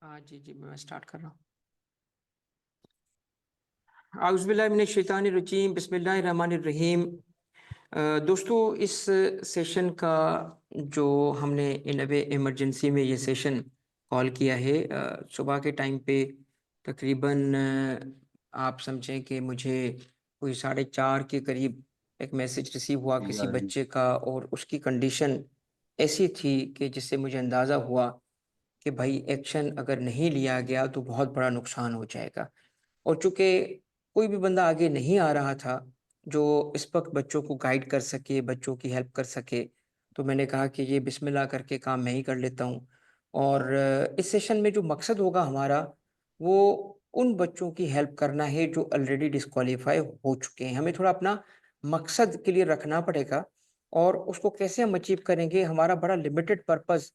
हाँ जी जी, मैं स्टार्ट कर रहा हूँ। आउज़ुबिल्लाहिमिनश्शैतानिर्रजीम, बिस्मिल्लाहिर्रहमानिर्रहीम। दोस्तों, इस सेशन का जो हमने इन वे इमरजेंसी में ये सेशन कॉल किया है, सुबह के टाइम पे तकरीबन आप समझें कि मुझे कोई 4:30 के करीब एक मैसेज रिसीव हुआ किसी बच्चे का, और उसकी कंडीशन ऐसी थी कि जिससे मुझे अंदाज़ा हुआ कि भाई एक्शन अगर नहीं लिया गया तो बहुत बड़ा नुकसान हो जाएगा। और चूँकि कोई भी बंदा आगे नहीं आ रहा था, जो इस वक़्त बच्चों को गाइड कर सके, बच्चों की हेल्प कर सके, तो मैंने कहा कि ये बिस्मिल्लाह करके काम मैं ही कर लेता हूँ। और इस सेशन में जो मकसद होगा हमारा, वो उन बच्चों की हेल्प करना है जो ऑलरेडी डिस्क्वालीफाई हो चुके हैं। हमें थोड़ा अपना मकसद क्लियर रखना पड़ेगा, और उसको कैसे हम अचीव करेंगे, हमारा बड़ा लिमिटेड पर्पज़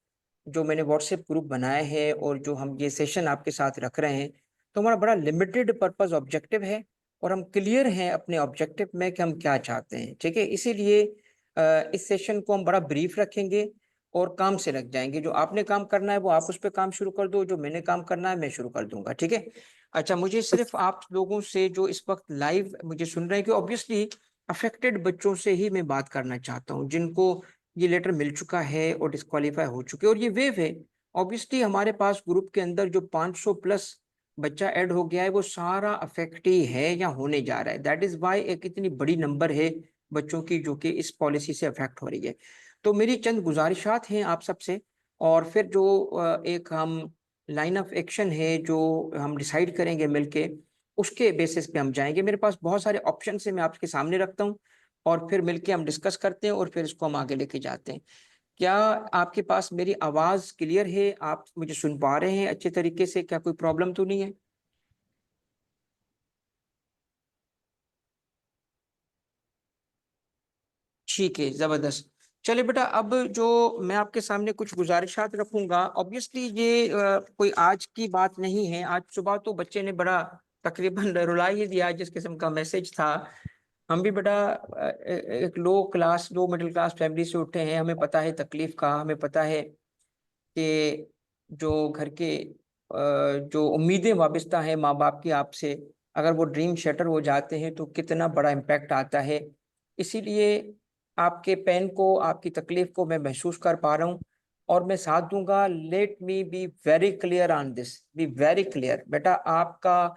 जो मैंने व्हाट्सएप ग्रुप बनाया है और जो हम ये सेशन आपके साथ रख रहे हैं, तो हमारा बड़ा लिमिटेड पर्पस ऑब्जेक्टिव है, और हम क्लियर हैं अपने ऑब्जेक्टिव में कि हम क्या चाहते हैं, ठीक है? इसीलिए इस सेशन को हम बड़ा ब्रीफ रखेंगे और काम से लग जाएँगे। जो आपने काम करना है वो आप उस पे काम शुरू कर दो, जो मैंने काम करना है मैं शुरू कर दूँगा, ठीक है? अच्छा, मुझे सिर्फ़ आप लोगों से जो इस वक़्त लाइव मुझे सुन रहे हैं, कि ऑब्वियसली अफ़ेक्टेड बच्चों से ही मैं बात करना चाहता हूँ, जिनको ये लेटर मिल चुका है और डिस्क्वालीफाई हो चुके हैं, और ये वेव है। ऑब्वियसली हमारे पास ग्रुप के अंदर जो 500 प्लस बच्चा ऐड हो गया है, वो सारा अफेक्टी है या होने जा रहा है। दैट इज़ व्हाई एक इतनी बड़ी नंबर है बच्चों की जो कि इस पॉलिसी से अफेक्ट हो रही है। तो मेरी चंद गुज़ारिशात हैं आप सबसे, और फिर जो एक हम लाइन ऑफ एक्शन है जो हम डिसाइड करेंगे मिलके, उसके बेसिस पे हम जाएँगे। मेरे पास बहुत सारे ऑप्शंस हैं, मैं आपके सामने रखता हूँ, और फिर मिलके हम डिस्कस करते हैं, और फिर इसको हम आगे लेके जाते हैं। क्या आपके पास मेरी आवाज़ क्लियर है? आप मुझे सुन पा रहे हैं अच्छे तरीके से? क्या कोई प्रॉब्लम तो नहीं है? ठीक है, ज़बरदस्त। चलिए बेटा, अब जो मैं आपके सामने कुछ गुज़ारिशात रखूँगा, ऑब्वियसली ये कोई आज की बात नहीं है। आज सुबह तो बच्चे ने बड़ा तकरीबन रुला ही दिया जिस किस्म का मैसेज था। हम भी बेटा एक लो मिडल क्लास फैमिली से उठे हैं, हमें पता है तकलीफ़ का, हमें पता है कि जो घर के जो उम्मीदें वाबस्ता हैं माँ-बाप की आपसे, अगर वो ड्रीम शटर हो जाते हैं तो कितना बड़ा इम्पैक्ट आता है। इसीलिए आपके पेन को, आपकी तकलीफ़ को मैं महसूस कर पा रहा हूँ, और मैं साथ दूँगा। Let me be very clear on this, be very clear. बेटा, आपका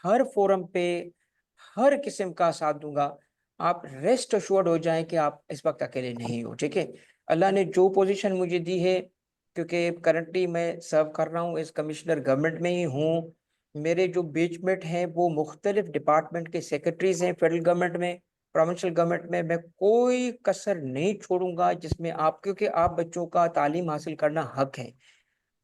हर फ़ोरम पे, हर किस्म का साथ दूँगा। आप रेस्ट एश्योर्ड हो जाएँ कि आप इस वक़्त अकेले नहीं हो, ठीक है? अल्लाह ने जो पोज़ीशन मुझे दी है, क्योंकि करंटली मैं सर्व कर रहा हूँ, एज़ कमिश्नर गवर्नमेंट में ही हूँ। मेरे जो बेचमेट हैं वो मुख्तलिफ डिपार्टमेंट के सेक्रेटरीज़ हैं फेडरल गवर्नमेंट में, प्रोविंशियल गवर्नमेंट में। मैं कोई कसर नहीं छोड़ूँगा जिसमें आप, क्योंकि आप बच्चों का तालीम हासिल करना हक है।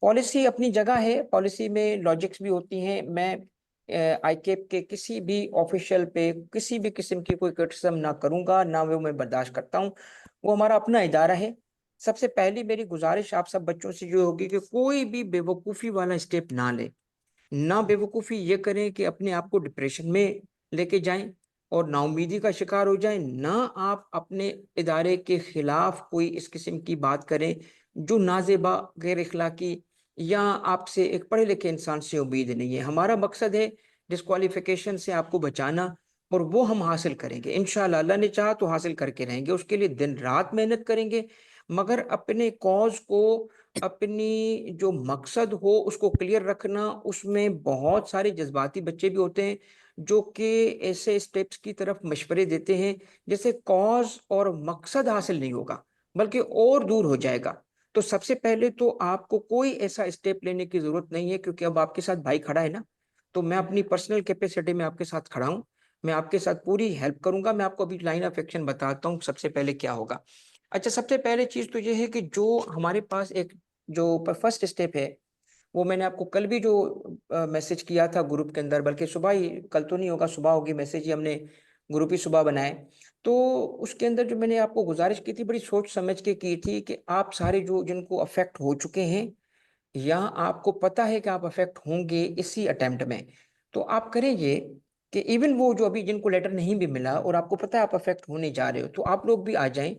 पॉलिसी अपनी जगह है, पॉलिसी में लॉजिक्स भी होती हैं। मैं आईकेप के किसी भी ऑफ़िशियल पे किसी भी किस्म की कोई क्रिटिसिज़्म ना करूँगा, ना वो मैं बर्दाश्त करता हूँ। वो हमारा अपना इदारा है। सबसे पहली मेरी गुज़ारिश आप सब बच्चों से ये होगी कि कोई भी बेवकूफ़ी वाला स्टेप ना लें। ना बेवकूफ़ी ये करें कि अपने आप को डिप्रेशन में लेके जाएँ और नाउम्मीदी का शिकार हो जाएँ। ना आप अपने इदारे के खिलाफ कोई इस किस्म की बात करें, जो नाज़ेबा, गैर इख़लाक़ी, या आपसे एक पढ़े लिखे इंसान से उम्मीद नहीं है। हमारा मकसद है डिस्क्वालिफ़िकेशन से आपको बचाना, और वो हम हासिल करेंगे। इंशाअल्लाह, अल्लाह ने चाहा तो हासिल करके रहेंगे। उसके लिए दिन-रात मेहनत करेंगे, मगर अपने कॉज़ को, अपनी जो मकसद हो उसको क्लियर रखना। उसमें बहुत सारे जज़्बाती बच्चे भी होते हैं, जो कि ऐसे स्टेप्स की तरफ मशवरे देते हैं, जिससे कॉज़ और मकसद हासिल नहीं होगा, बल्कि और दूर हो जाएगा। तो सबसे पहले तो आपको कोई ऐसा स्टेप लेने की ज़रूरत नहीं है, क्योंकि अब आपके साथ भाई खड़ा है ना, तो मैं अपनी पर्सनल कैपेसिटी में आपके साथ खड़ा हूँ। मैं आपके साथ पूरी हेल्प करूँगा। मैं आपको अभी लाइन ऑफ एक्शन बताता हूँ, सबसे पहले क्या होगा। अच्छा, सबसे पहले चीज़ तो ये है कि जो हमारे पास एक जो फर्स्ट स्टेप है, वो मैंने आपको कल भी जो मैसेज किया था ग्रुप के अंदर, बल्कि सुबह ही, कल तो नहीं होगा, सुबह होगी मैसेज ही, हमने ग्रुप ही सुबह बनाए। तो उसके अंदर जो मैंने आपको गुज़ारिश की थी, बड़ी सोच समझ के की थी कि आप सारे जो जिनको अफ़ेक्ट हो चुके हैं, या आपको पता है कि आप अफेक्ट होंगे इसी अटेम्प्ट में, तो आप करें ये कि इवन वो जो अभी जिनको लेटर नहीं भी मिला और आपको पता है आप अफेक्ट होने जा रहे हो, तो आप लोग भी आ जाएं।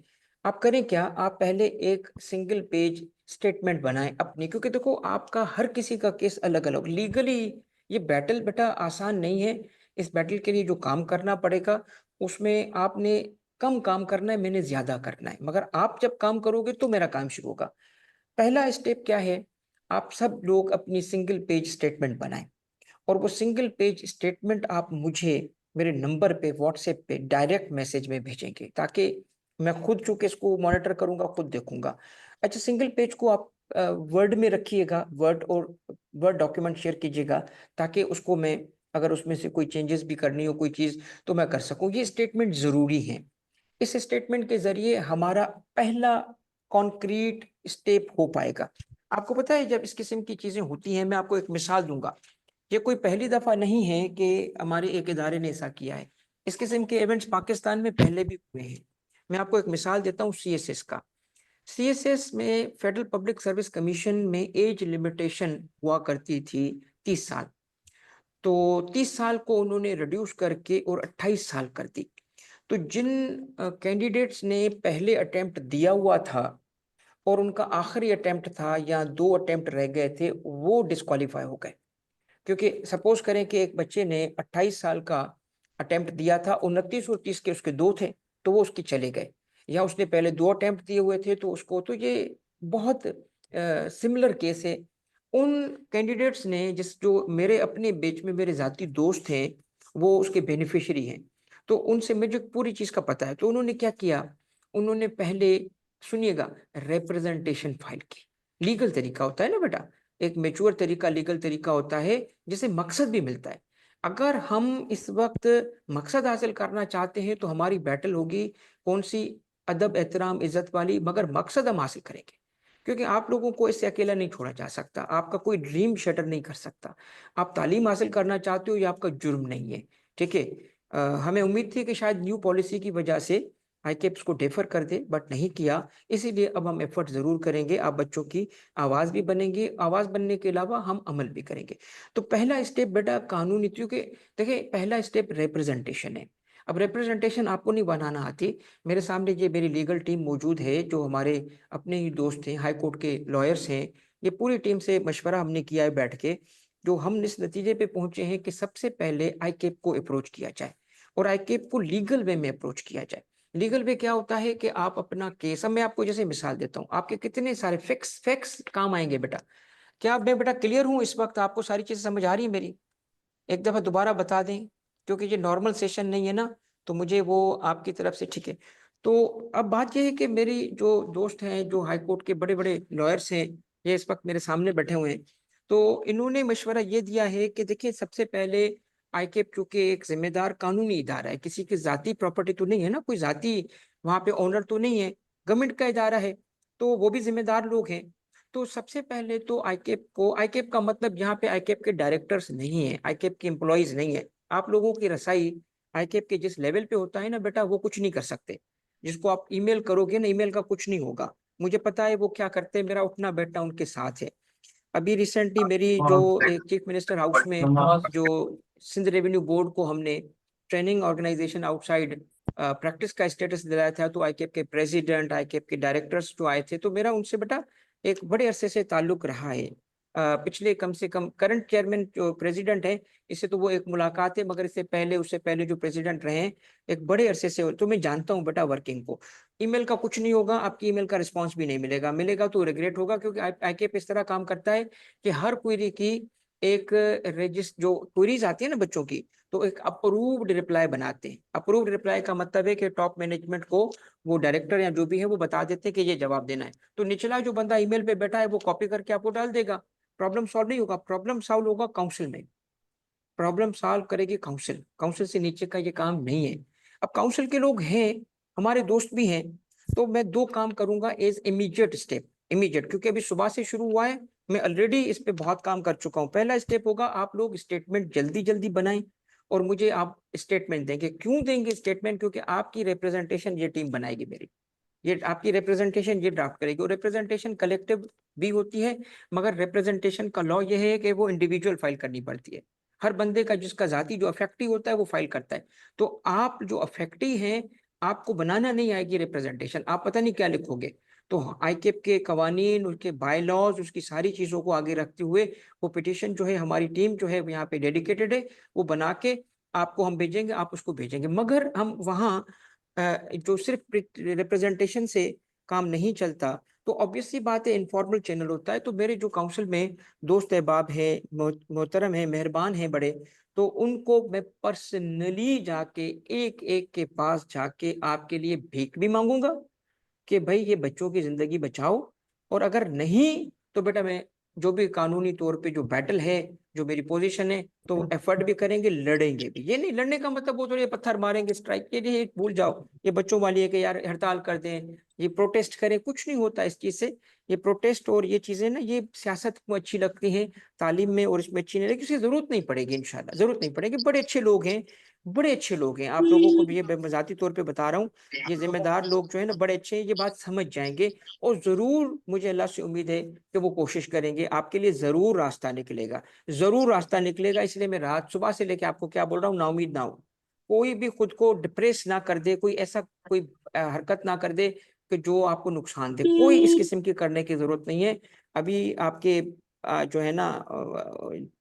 आप करें क्या, आप पहले एक सिंगल पेज स्टेटमेंट बनाएं अपनी, क्योंकि देखो आपका हर किसी का केस अलग अलग लीगली, ये बैटल बेटा आसान नहीं है। इस बैटल के लिए जो काम करना पड़ेगा उसमें आपने कम काम करना है, मैंने ज्यादा करना है, मगर आप जब काम करोगे तो मेरा काम शुरू होगा। पहला स्टेप क्या है, आप सब लोग अपनी सिंगल पेज स्टेटमेंट बनाएं, और वो सिंगल पेज स्टेटमेंट आप मुझे मेरे नंबर पे व्हाट्सएप पे डायरेक्ट मैसेज में भेजेंगे, ताकि मैं खुद चूंकि इसको मॉनिटर करूंगा, खुद देखूंगा। अच्छा, सिंगल पेज को आप वर्ड में रखिएगा, वर्ड और वर्ड डॉक्यूमेंट शेयर कीजिएगा, ताकि उसको मैं अगर उसमें से कोई चेंजेस भी करनी हो कोई चीज तो मैं कर सकूं। ये स्टेटमेंट जरूरी है। इस स्टेटमेंट के जरिए हमारा पहला कॉन्क्रीट स्टेप हो पाएगा। आपको पता है जब इस किस्म की चीजें होती हैं, मैं आपको एक मिसाल दूंगा। ये कोई पहली दफा नहीं है कि हमारे एक इदारे ने ऐसा किया है। इस किस्म के इवेंट्स पाकिस्तान में पहले भी हुए हैं। मैं आपको एक मिसाल देता हूँ सीएसएस का। सीएसएस में फेडरल पब्लिक सर्विस कमीशन में एज लिमिटेशन हुआ करती थी 30 साल। तो 30 साल को उन्होंने रिड्यूस करके और 28 साल कर दी। तो जिन कैंडिडेट्स ने पहले अटेम्प्ट दिया हुआ था और उनका आखिरी अटेम्प्ट था या 2 अटेम्प्ट रह गए थे, वो डिस्qualify हो गए। क्योंकि सपोज करें कि एक बच्चे ने 28 साल का अटेम्प्ट दिया था, 29 और 30 के उसके 2 थे, तो वो उसके चले गए। या उसने पहले 2 अटेम्प्ट दिए हुए थे तो उसको, तो ये बहुत सिमिलर केस है। उन कैंडिडेट्स ने जिस जो मेरे अपने बेच में मेरे जाती दोस्त हैं, वो उसके बेनिफिशियरी हैं, तो उनसे मुझे पूरी चीज का पता है। तो उन्होंने क्या किया, उन्होंने पहले, सुनिएगा, रिप्रेजेंटेशन फाइल की। लीगल तरीका होता है ना बेटा, एक मेच्योर तरीका, लीगल तरीका होता है, जिसे मकसद भी मिलता है। अगर हम इस वक्त मकसद हासिल करना चाहते हैं तो हमारी बैटल होगी कौन सी, अदब एहतराम इज्जत वाली, मगर मकसद हम हासिल करेंगे। क्योंकि आप लोगों को इससे अकेला नहीं छोड़ा जा सकता, आपका कोई ड्रीम शटर नहीं कर सकता। आप तालीम हासिल करना चाहते हो, ये आपका जुर्म नहीं है। ठीक है। हमें उम्मीद थी कि शायद न्यू पॉलिसी की वजह से आईकेप्स को डेफर कर दे, बट नहीं किया। इसीलिए अब हम एफर्ट जरूर करेंगे, आप बच्चों की आवाज भी बनेंगे, आवाज बनने के अलावा हम अमल भी करेंगे। तो पहला स्टेप बेटा कानूनी, क्योंकि देखिए पहला स्टेप रिप्रेजेंटेशन है। अब रिप्रेजेंटेशन आपको नहीं बनाना आती। मेरे सामने ये मेरी लीगल टीम मौजूद है, जो हमारे अपने ही दोस्त हैं, हाई कोर्ट के लॉयर्स हैं। ये पूरी टीम से मशवरा हमने किया है बैठ के, जो हम इस नतीजे पे पहुंचे हैं कि सबसे पहले आईकेप को अप्रोच किया जाए, और आईकेप को लीगल वे में अप्रोच किया जाए। लीगल वे क्या होता है कि आप अपना केस, अब मैं आपको जैसे मिसाल देता हूँ, आपके कितने सारे फिक्स फैक्ट्स काम आएंगे बेटा। क्या मैं बेटा क्लियर हूँ इस वक्त, आपको सारी चीजें समझ आ रही है मेरी? एक दफा दोबारा बता दें, क्योंकि ये नॉर्मल सेशन नहीं है ना, तो मुझे वो आपकी तरफ से ठीक है। तो अब बात ये है कि मेरी जो दोस्त हैं, जो हाई कोर्ट के बड़े बड़े लॉयर्स हैं, ये इस वक्त मेरे सामने बैठे हुए हैं। तो इन्होंने मशवरा ये दिया है कि देखिए सबसे पहले आईकेप चूंकि एक जिम्मेदार कानूनी इदारा है, किसी की जाती प्रॉपर्टी तो नहीं है ना, कोई जाती वहां पे ओनर तो नहीं है, गवर्नमेंट का इदारा है, तो वो भी जिम्मेदार लोग हैं। तो सबसे पहले तो आईकेप को, आईकेप का मतलब यहाँ पे आईकेप के डायरेक्टर्स नहीं है, आईकेप के एम्प्लॉयज नहीं है। आप लोगों की रसाई आईकेप के जिस लेवल पे होता है ना बेटा, वो कुछ नहीं कर सकते। जिसको आप ईमेल करोगे ना, ईमेल का कुछ नहीं होगा। मुझे पता है वो क्या करते हैं, मेरा उठना बैठना उनके साथ है। अभी रिसेंटली मेरी जो एक चीफ मिनिस्टर हाउस में जो सिंध रेवेन्यू बोर्ड को हमने ट्रेनिंग ऑर्गेनाइजेशन आउटसाइड प्रैक्टिस का स्टेटस दिलाया था, तो आईकेप के प्रेसिडेंट, आईकेप के डायरेक्टर्स जो आए थे, तो मेरा उनसे बेटा एक बड़े अरसे से ताल्लुक रहा है। पिछले कम से कम करंट चेयरमैन जो प्रेसिडेंट है, इससे तो वो एक मुलाकात है, मगर इससे पहले, उससे पहले जो प्रेसिडेंट रहे हैं, एक बड़े अरसे से, तो मैं जानता हूँ बेटा वर्किंग को। ईमेल का कुछ नहीं होगा, आपकी ईमेल का रिस्पांस भी नहीं मिलेगा, मिलेगा तो रिग्रेट होगा, क्योंकि आईकेप इस तरह काम करता है कि हर क्वेरी की एक रजिस्ट, जो क्वेरीज आती है ना बच्चों की, तो एक अप्रूव्ड रिप्लाई बनाते हैं। अप्रूव्ड रिप्लाई का मतलब है कि टॉप मैनेजमेंट को वो डायरेक्टर या जो भी है वो बता देते हैं कि ये जवाब देना है, तो निचला जो बंदा ईमेल पे बैठा है वो कॉपी करके आपको डाल देगा। प्रॉब्लम सॉल्व नहीं होगा, प्रॉब्लम सॉल्व होगा काउंसिल में। प्रॉब्लम सॉल्व करेगी काउंसिल, काउंसिल से नीचे का ये काम नहीं है। अब काउंसिल के लोग हैं, हमारे दोस्त भी हैं, तो मैं 2 काम करूंगा एज इमीडिएट स्टेप, इमीडिएट, क्योंकि अभी सुबह से शुरू हुआ है, मैं ऑलरेडी इस पे बहुत काम कर चुका हूं। पहला स्टेप होगा, आप लोग स्टेटमेंट जल्दी जल्दी बनाएं, और मुझे आप स्टेटमेंट देंगे। क्यों देंगे स्टेटमेंट? क्योंकि आपकी रिप्रेजेंटेशन ये टीम बनाएगी मेरी। ये आपकी रिप्रेजेंटेशन ये ड्राफ्ट करेगी। और रिप्रेजेंटेशन कलेक्टिव भी होती है, मगर रिप्रेजेंटेशन का लॉ ये है कि वो इंडिविजुअल फाइल करनी पड़ती है। हर बंदे का जिसका जाति जो अफेक्टी होता है वो फाइल करता है। तो आप जो अफेक्टी हैं, आपको बनाना नहीं आएगी रिप्रेजेंटेशन, आप पता नहीं क्या लिखोगे। तो आईकेप के कवानीन, उसके बाय लॉज, उसकी सारी चीजों को आगे रखते हुए वो पिटिशन जो है हमारी टीम जो है यहाँ पे डेडिकेटेड है, वो बना के आपको हम भेजेंगे, आप उसको भेजेंगे। मगर हम वहाँ जो सिर्फ रिप्रेजेंटेशन से काम नहीं चलता, तो ऑब्वियस सी बात है इनफॉर्मल चैनल होता है। तो मेरे जो काउंसिल में दोस्त अहबाब है, मोहतरम है, मेहरबान है बड़े, तो उनको मैं पर्सनली जाके एक एक के पास जाके आपके लिए भीख भी मांगूंगा कि भाई ये बच्चों की जिंदगी बचाओ। और अगर नहीं तो बेटा मैं जो भी कानूनी तौर पे जो बैटल है, जो मेरी पोजीशन है, तो एफर्ट भी करेंगे, लड़ेंगे भी। ये नहीं लड़ने का मतलब वो थोड़ी पत्थर मारेंगे, स्ट्राइक, ये नहीं, भूल जाओ। ये बच्चों वाली है कि यार हड़ताल कर दें, ये प्रोटेस्ट करें, कुछ नहीं होता इस चीज से। ये प्रोटेस्ट और ये चीजें ना, ये सियासत को अच्छी लगती हैं तालीम में और इसमें अच्छी नहीं लगती, इसकी जरूरत नहीं पड़ेगी, इंशाल्लाह जरूरत नहीं पड़ेगी। बड़े अच्छे लोग हैं, बड़े अच्छे लोग हैं, आप लोगों को भी ये मजाती तौर पे बता रहा हूँ। ये जिम्मेदार लोग जो है ना बड़े अच्छे हैं, ये बात समझ जाएंगे। और जरूर मुझे अल्लाह से उम्मीद है कि वो कोशिश करेंगे, आपके लिए जरूर रास्ता निकलेगा, जरूर रास्ता निकलेगा। इसलिए मैं रात सुबह से लेके आपको क्या बोल रहा हूँ, नाउमीद ना हो, कोई भी खुद को डिप्रेस ना कर दे, कोई ऐसा कोई हरकत ना कर दे कि जो आपको नुकसान दे, कोई इस किस्म की करने की जरूरत नहीं है। अभी आपके जो है ना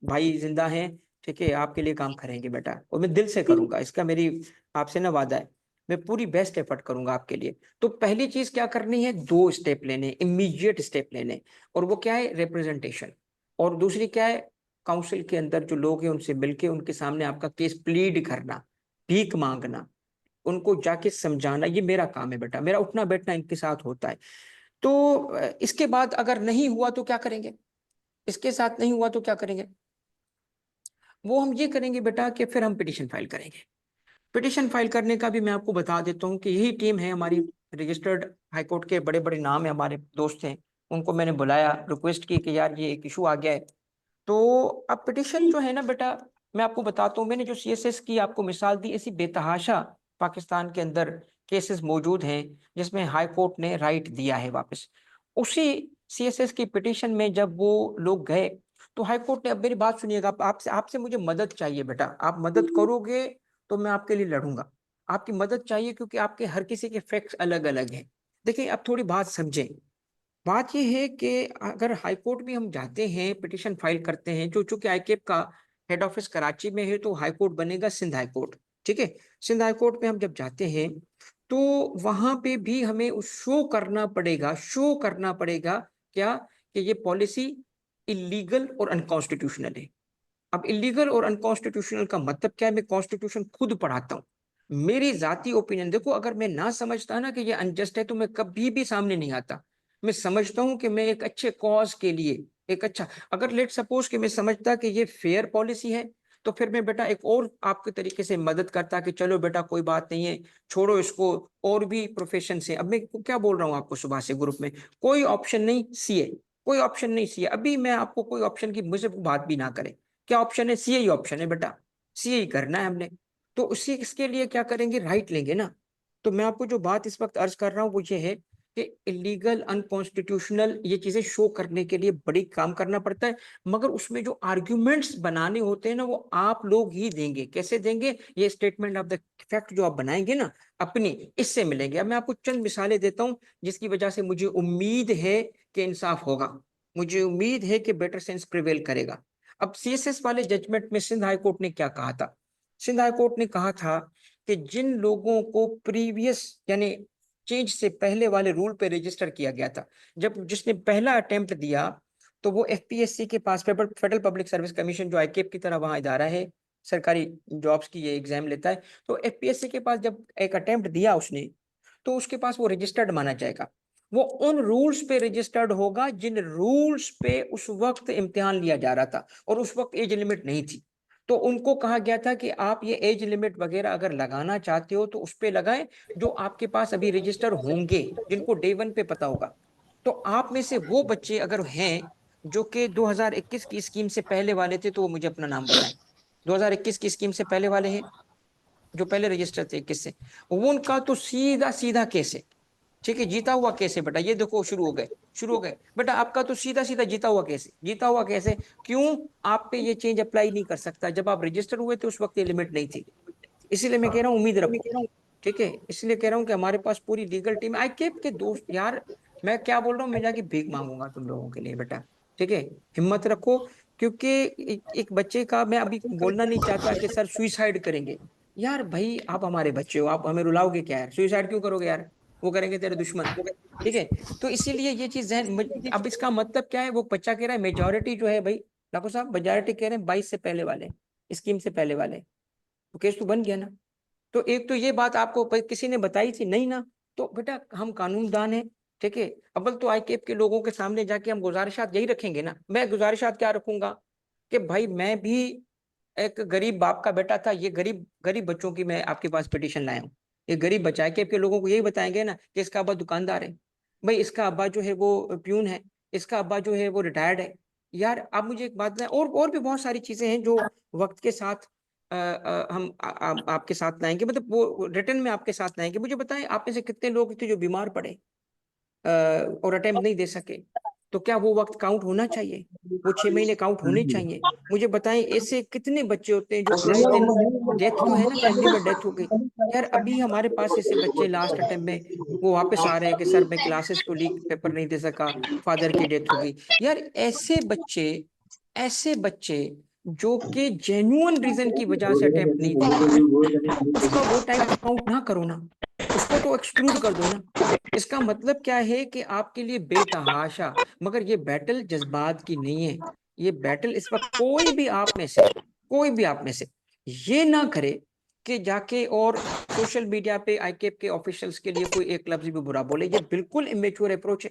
भाई जिंदा हैं, ठीक है, आपके लिए काम करेंगे बेटा, और मैं दिल से करूंगा, इसका मेरी आपसे ना वादा है, मैं पूरी बेस्ट एफर्ट करूंगा आपके लिए। तो पहली चीज क्या करनी है, दो स्टेप लेने, इमीडिएट स्टेप लेने। और वो क्या है, रिप्रेजेंटेशन। और दूसरी क्या है, काउंसिल के अंदर जो लोग हैं उनसे मिलके उनके सामने आपका केस प्लीड करना, भीख मांगना, उनको जाके समझाना। ये मेरा काम है बेटा, मेरा उठना बैठना इनके साथ होता है। तो इसके बाद अगर नहीं हुआ तो क्या करेंगे, इसके साथ नहीं हुआ तो क्या करेंगे, वो हम ये करेंगे बेटा कि फिर हम पिटिशन फाइल करेंगे। पिटिशन फाइल करने का भी मैं आपको बता देता हूँ कि यही टीम है हमारी, रजिस्टर्ड हाईकोर्ट के बड़े बड़े नाम है, हमारे दोस्त हैं, उनको मैंने बुलाया, रिक्वेस्ट की कि यार ये एक इशू आ गया है। तो अब पिटिशन जो है ना बेटा, मैं आपको बताता हूँ, मैंने जो सीएसएस की आपको मिसाल दी, ऐसी बेतहाशा पाकिस्तान के अंदर केसेस मौजूद हैं जिसमें हाई कोर्ट ने राइट दिया है वापस। उसी सीएसएस की पिटिशन में जब वो लोग गए, तो हाई कोर्ट ने, अब मेरी बात सुनिएगा, आपसे आपसे मुझे मदद चाहिए बेटा, आप मदद करोगे तो मैं आपके लिए लड़ूंगा। आपकी मदद चाहिए क्योंकि आपके हर किसी के फैक्ट्स अलग अलग हैं। देखिए अब थोड़ी बात समझें। बात यह है कि अगर हाई कोर्ट भी हम जाते हैं, पिटिशन फाइल करते हैं, जो चूंकि आईकेप का हेड ऑफिस कराची में है, तो हाई कोर्ट बनेगा सिंध हाई कोर्ट, ठीक है। सिंध हाई कोर्ट में हम जब जाते हैं तो वहां पे भी हमें शो करना पड़ेगा, शो करना पड़ेगा क्या, कि ये पॉलिसी इलीगल और अनकॉन्स्टिट्यूशनल है। अब इलीगल और अनकॉन्स्टिट्यूशनल का मतलब क्या है, मैं कॉन्स्टिट्यूशन खुद पढ़ाता हूँ। मेरी जाती ओपिनियन देखो, अगर मैं ना समझता ना कि ये अनजस्ट है, तो मैं कभी भी सामने नहीं आता। मैं समझता हूँ कि मैं एक अच्छे कॉज के लिए, एक अच्छा, अगर लेट सपोज कि मैं समझता कि ये फेयर पॉलिसी है, तो फिर मैं बेटा एक और आपके तरीके से मदद करता कि चलो बेटा कोई बात नहीं है, छोड़ो इसको, और भी प्रोफेशन से। अब मैं क्या बोल रहा हूँ आपको सुबह से ग्रुप में, कोई ऑप्शन नहीं सीए, कोई ऑप्शन नहीं सीए। अभी मैं आपको कोई ऑप्शन की मुझे बात भी ना करे, क्या ऑप्शन है, सीए ही ऑप्शन है बेटा, सीए ही करना है हमने। तो उसी इसके लिए क्या करेंगे, राइट लेंगे ना। तो मैं आपको जो बात इस वक्त अर्ज कर रहा हूँ वो ये है कि इलीगल अनकॉन्स्टिट्यूशनल ये चीजें शो करने के लिए बड़ी काम करना पड़ता है, मगर उसमें जो आर्ग्यूमेंट्स बनाने होते हैं ना, वो आप लोग ही देंगे। कैसे देंगे, ये स्टेटमेंट ऑफ द फैक्ट जो आप बनाएंगे ना अपनी, इससे मिलेंगे। अब मैं आपको चंद मिसालें देता हूँ जिसकी वजह से मुझे उम्मीद है कि इंसाफ होगा, मुझे उम्मीद है कि बेटर सेंस प्रिवेल करेगा। अब सीएसएस वाले जजमेंट में सिंध हाई कोर्ट ने क्या कहा था, सिंध हाई कोर्ट ने कहा था कि जिन लोगों को प्रीवियस यानी चेंज से पहले वाले रूल पे रजिस्टर किया गया था, जब जिसने पहला अटेम्प्ट दिया, तो वो एफपीएससी के पास, फेडरल पब्लिक सर्विस कमीशन जो आईकेप की तरह वहां इदारा है, सरकारी जॉब्स की ये एग्जाम लेता है, तो एफपीएससी के पास जब एक अटेम्प्ट दिया उसने, तो उसके पास वो रजिस्टर्ड माना जाएगा। वो उन रूल्स पे रजिस्टर्ड होगा जिन रूल्स पे उस वक्त इम्तिहान लिया जा रहा था, और उस वक्त एज लिमिट नहीं थी। तो उनको कहा गया था कि आप ये एज लिमिट वगैरह अगर लगाना चाहते हो तो उस पे लगाएं जो आपके पास अभी रजिस्टर होंगे, जिनको डे वन पे पता होगा। तो आप में से वो बच्चे अगर हैं जो कि 2021 की स्कीम से पहले वाले थे, तो वो मुझे अपना नाम बताएं। 2021 की स्कीम से पहले वाले हैं जो पहले रजिस्टर थे 21 से, वो उनका तो सीधा सीधा केस है, ठीक है, जीता हुआ कैसे बेटा, ये देखो शुरू हो गए बेटा। आपका तो सीधा सीधा जीता हुआ कैसे, जीता हुआ कैसे, क्यों? आप पे ये चेंज अप्लाई नहीं कर सकता, जब आप रजिस्टर हुए थे उस वक्त ये लिमिट नहीं थी। इसीलिए मैं कह रहा हूँ उम्मीद रखो, ठीक है, इसलिए कह रहा हूँ कि हमारे पास पूरी लीगल टीम। आई केप के दोस्त यार, मैं क्या बोल रहा हूँ, मैं जाके भीख मांगूंगा तुम लोगों के लिए बेटा, ठीक है, हिम्मत रखो। क्योंकि एक बच्चे का, मैं अभी बोलना नहीं चाहता कि सर सुइसाइड करेंगे। यार भाई आप हमारे बच्चे हो, आप हमें रुलाओगे क्या यार, सुइसाइड क्यों करोगे यार, वो करेंगे तेरे दुश्मन, ठीक है। तो इसीलिए ये चीज अब इसका मतलब क्या है, वो बच्चा कह रहा है मेजोरिटी जो है भाई, लाखों साहब मेजोरिटी कह रहे हैं 22 से पहले वाले, स्कीम से पहले वाले, तो केस तो बन गया ना। तो एक तो ये बात आपको किसी ने बताई थी नहीं ना, तो बेटा हम कानूनदान हैं, ठीक है। अव्वल तो आईकेप के लोगों के सामने जाके हम गुजारिशात यही रखेंगे ना, मैं गुजारिशात क्या रखूंगा कि भाई मैं भी एक गरीब बाप का बेटा था, ये गरीब गरीब बच्चों की मैं आपके पास पिटीशन लाया हूँ। ये गरीब बच्चा है कि आपके लोगों को यही बताएंगे ना कि इसका अब्बा दुकानदार है, भाई इसका अब्बा जो है वो प्यून है, इसका अब्बा जो है वो रिटायर्ड है। यार आप मुझे एक बात बताएं, और भी बहुत सारी चीजें हैं जो वक्त के साथ हम आपके साथ लाएंगे, मतलब वो रिटर्न में आपके साथ लाएंगे। मुझे बताएं आप में से कितने लोग थे जो बीमार पड़े और अटेम्प्ट नहीं दे सके, तो क्या वो वक्त काउंट होना चाहिए, वो 6 महीने काउंट होने चाहिए? मुझे बताएं ऐसे कितने बच्चे होते हैं जो आए दिन डेथ जो है ना, फैमिली में डेथ हो गई। यार अभी हमारे पास ऐसे बच्चे लास्ट अटेम्प्ट में वो वापस आ रहे हैं कि सर मैं क्लासेस को लीक पेपर नहीं दे सका, फादर की डेथ हो गई। यार ऐसे बच्चे जो कि जेन्युइन रीजन की वजह से अटेम्प्ट नहीं दे पा रहे, उसका वो टाइम काउंट ना करो ना, उसको तो एक्सक्लूड कर दो ना। इसका मतलब क्या है कि आपके लिए बेतहाशा, मगर ये बैटल जज्बात की नहीं है। ये बैटल इस वक्त कोई भी आप में से ये ना करे कि जाके और सोशल मीडिया पे आईकेप के ऑफिशियल्स के लिए कोई एक लफ्ज भी बुरा बोले। ये बिल्कुल इमेच्योर अप्रोच है।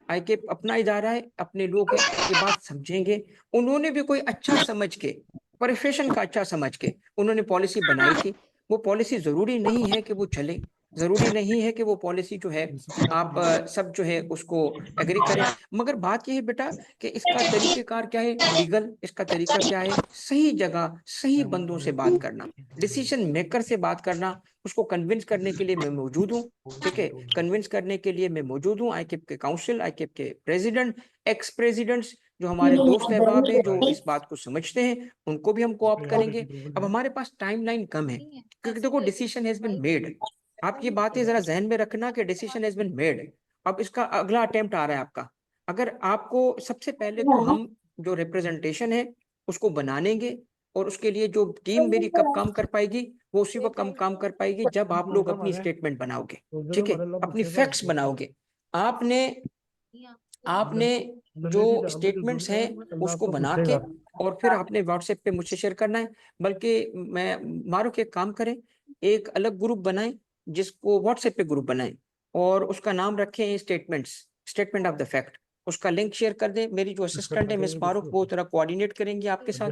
आईकेप अपना इदारा है, अपने लोग हैं, ये बात समझेंगे। उन्होंने भी कोई अच्छा समझ के, प्रोफेशन का अच्छा समझ के उन्होंने पॉलिसी बनाई थी। वो पॉलिसी जरूरी नहीं है कि वो चले, जरूरी नहीं है कि वो पॉलिसी जो है आप सब जो है उसको एग्री करें। मगर बात यह है बेटा कि इसका तरीकेकार क्या है, लीगल इसका तरीका क्या है, सही जगह सही बंदों से बात करना, डिसीजन मेकर से बात करना, उसको कन्विंस करने के लिए मैं मौजूद हूँ, ठीक है। कन्विंस करने के लिए मैं मौजूद हूँ। आईकेप के काउंसिल, आईकेप के प्रेसिडेंट, एक्स प्रेसिडेंट्स जो हमारे दोस्त अहबाब हैं जो इस बात को समझते हैं, उनको भी हम कोऑप्ट करेंगे। अब हमारे पास टाइमलाइन कम है, क्योंकि देखो डिसीजन हैज बीन मेड। आप ये बातें जरा जहन में रखना कि डिसीजन हैज बीन मेड। अब इसका अगला अटेम्प्ट आ रहा है आपका। अगर आपको सबसे पहले तो हम जो रिप्रेजेंटेशन है उसको बनानेंगे, और उसके लिए जो टीम मेरी कब काम कर पाएगी, वो उसी वक्त काम कर पाएगी जब आप लोग अपनी स्टेटमेंट बनाओगे, ठीक है, अपनी फैक्ट्स बनाओगे। आपने आपने जो स्टेटमेंट्स हैं उसको बना के और फिर आपने व्हाट्सएप पे मुझसे शेयर करना है। बल्कि मैं मारो कि एक काम करें, एक अलग ग्रुप बनाएं, जिसको व्हाट्सएप पे ग्रुप बनाएं और उसका नाम रखें स्टेटमेंट ऑफ द फैक्ट। उसका लिंक शेयर कर दें, मेरी जो असिस्टेंट है मिस मारूफ वो तरह कोऑर्डिनेट करेंगी आपके साथ,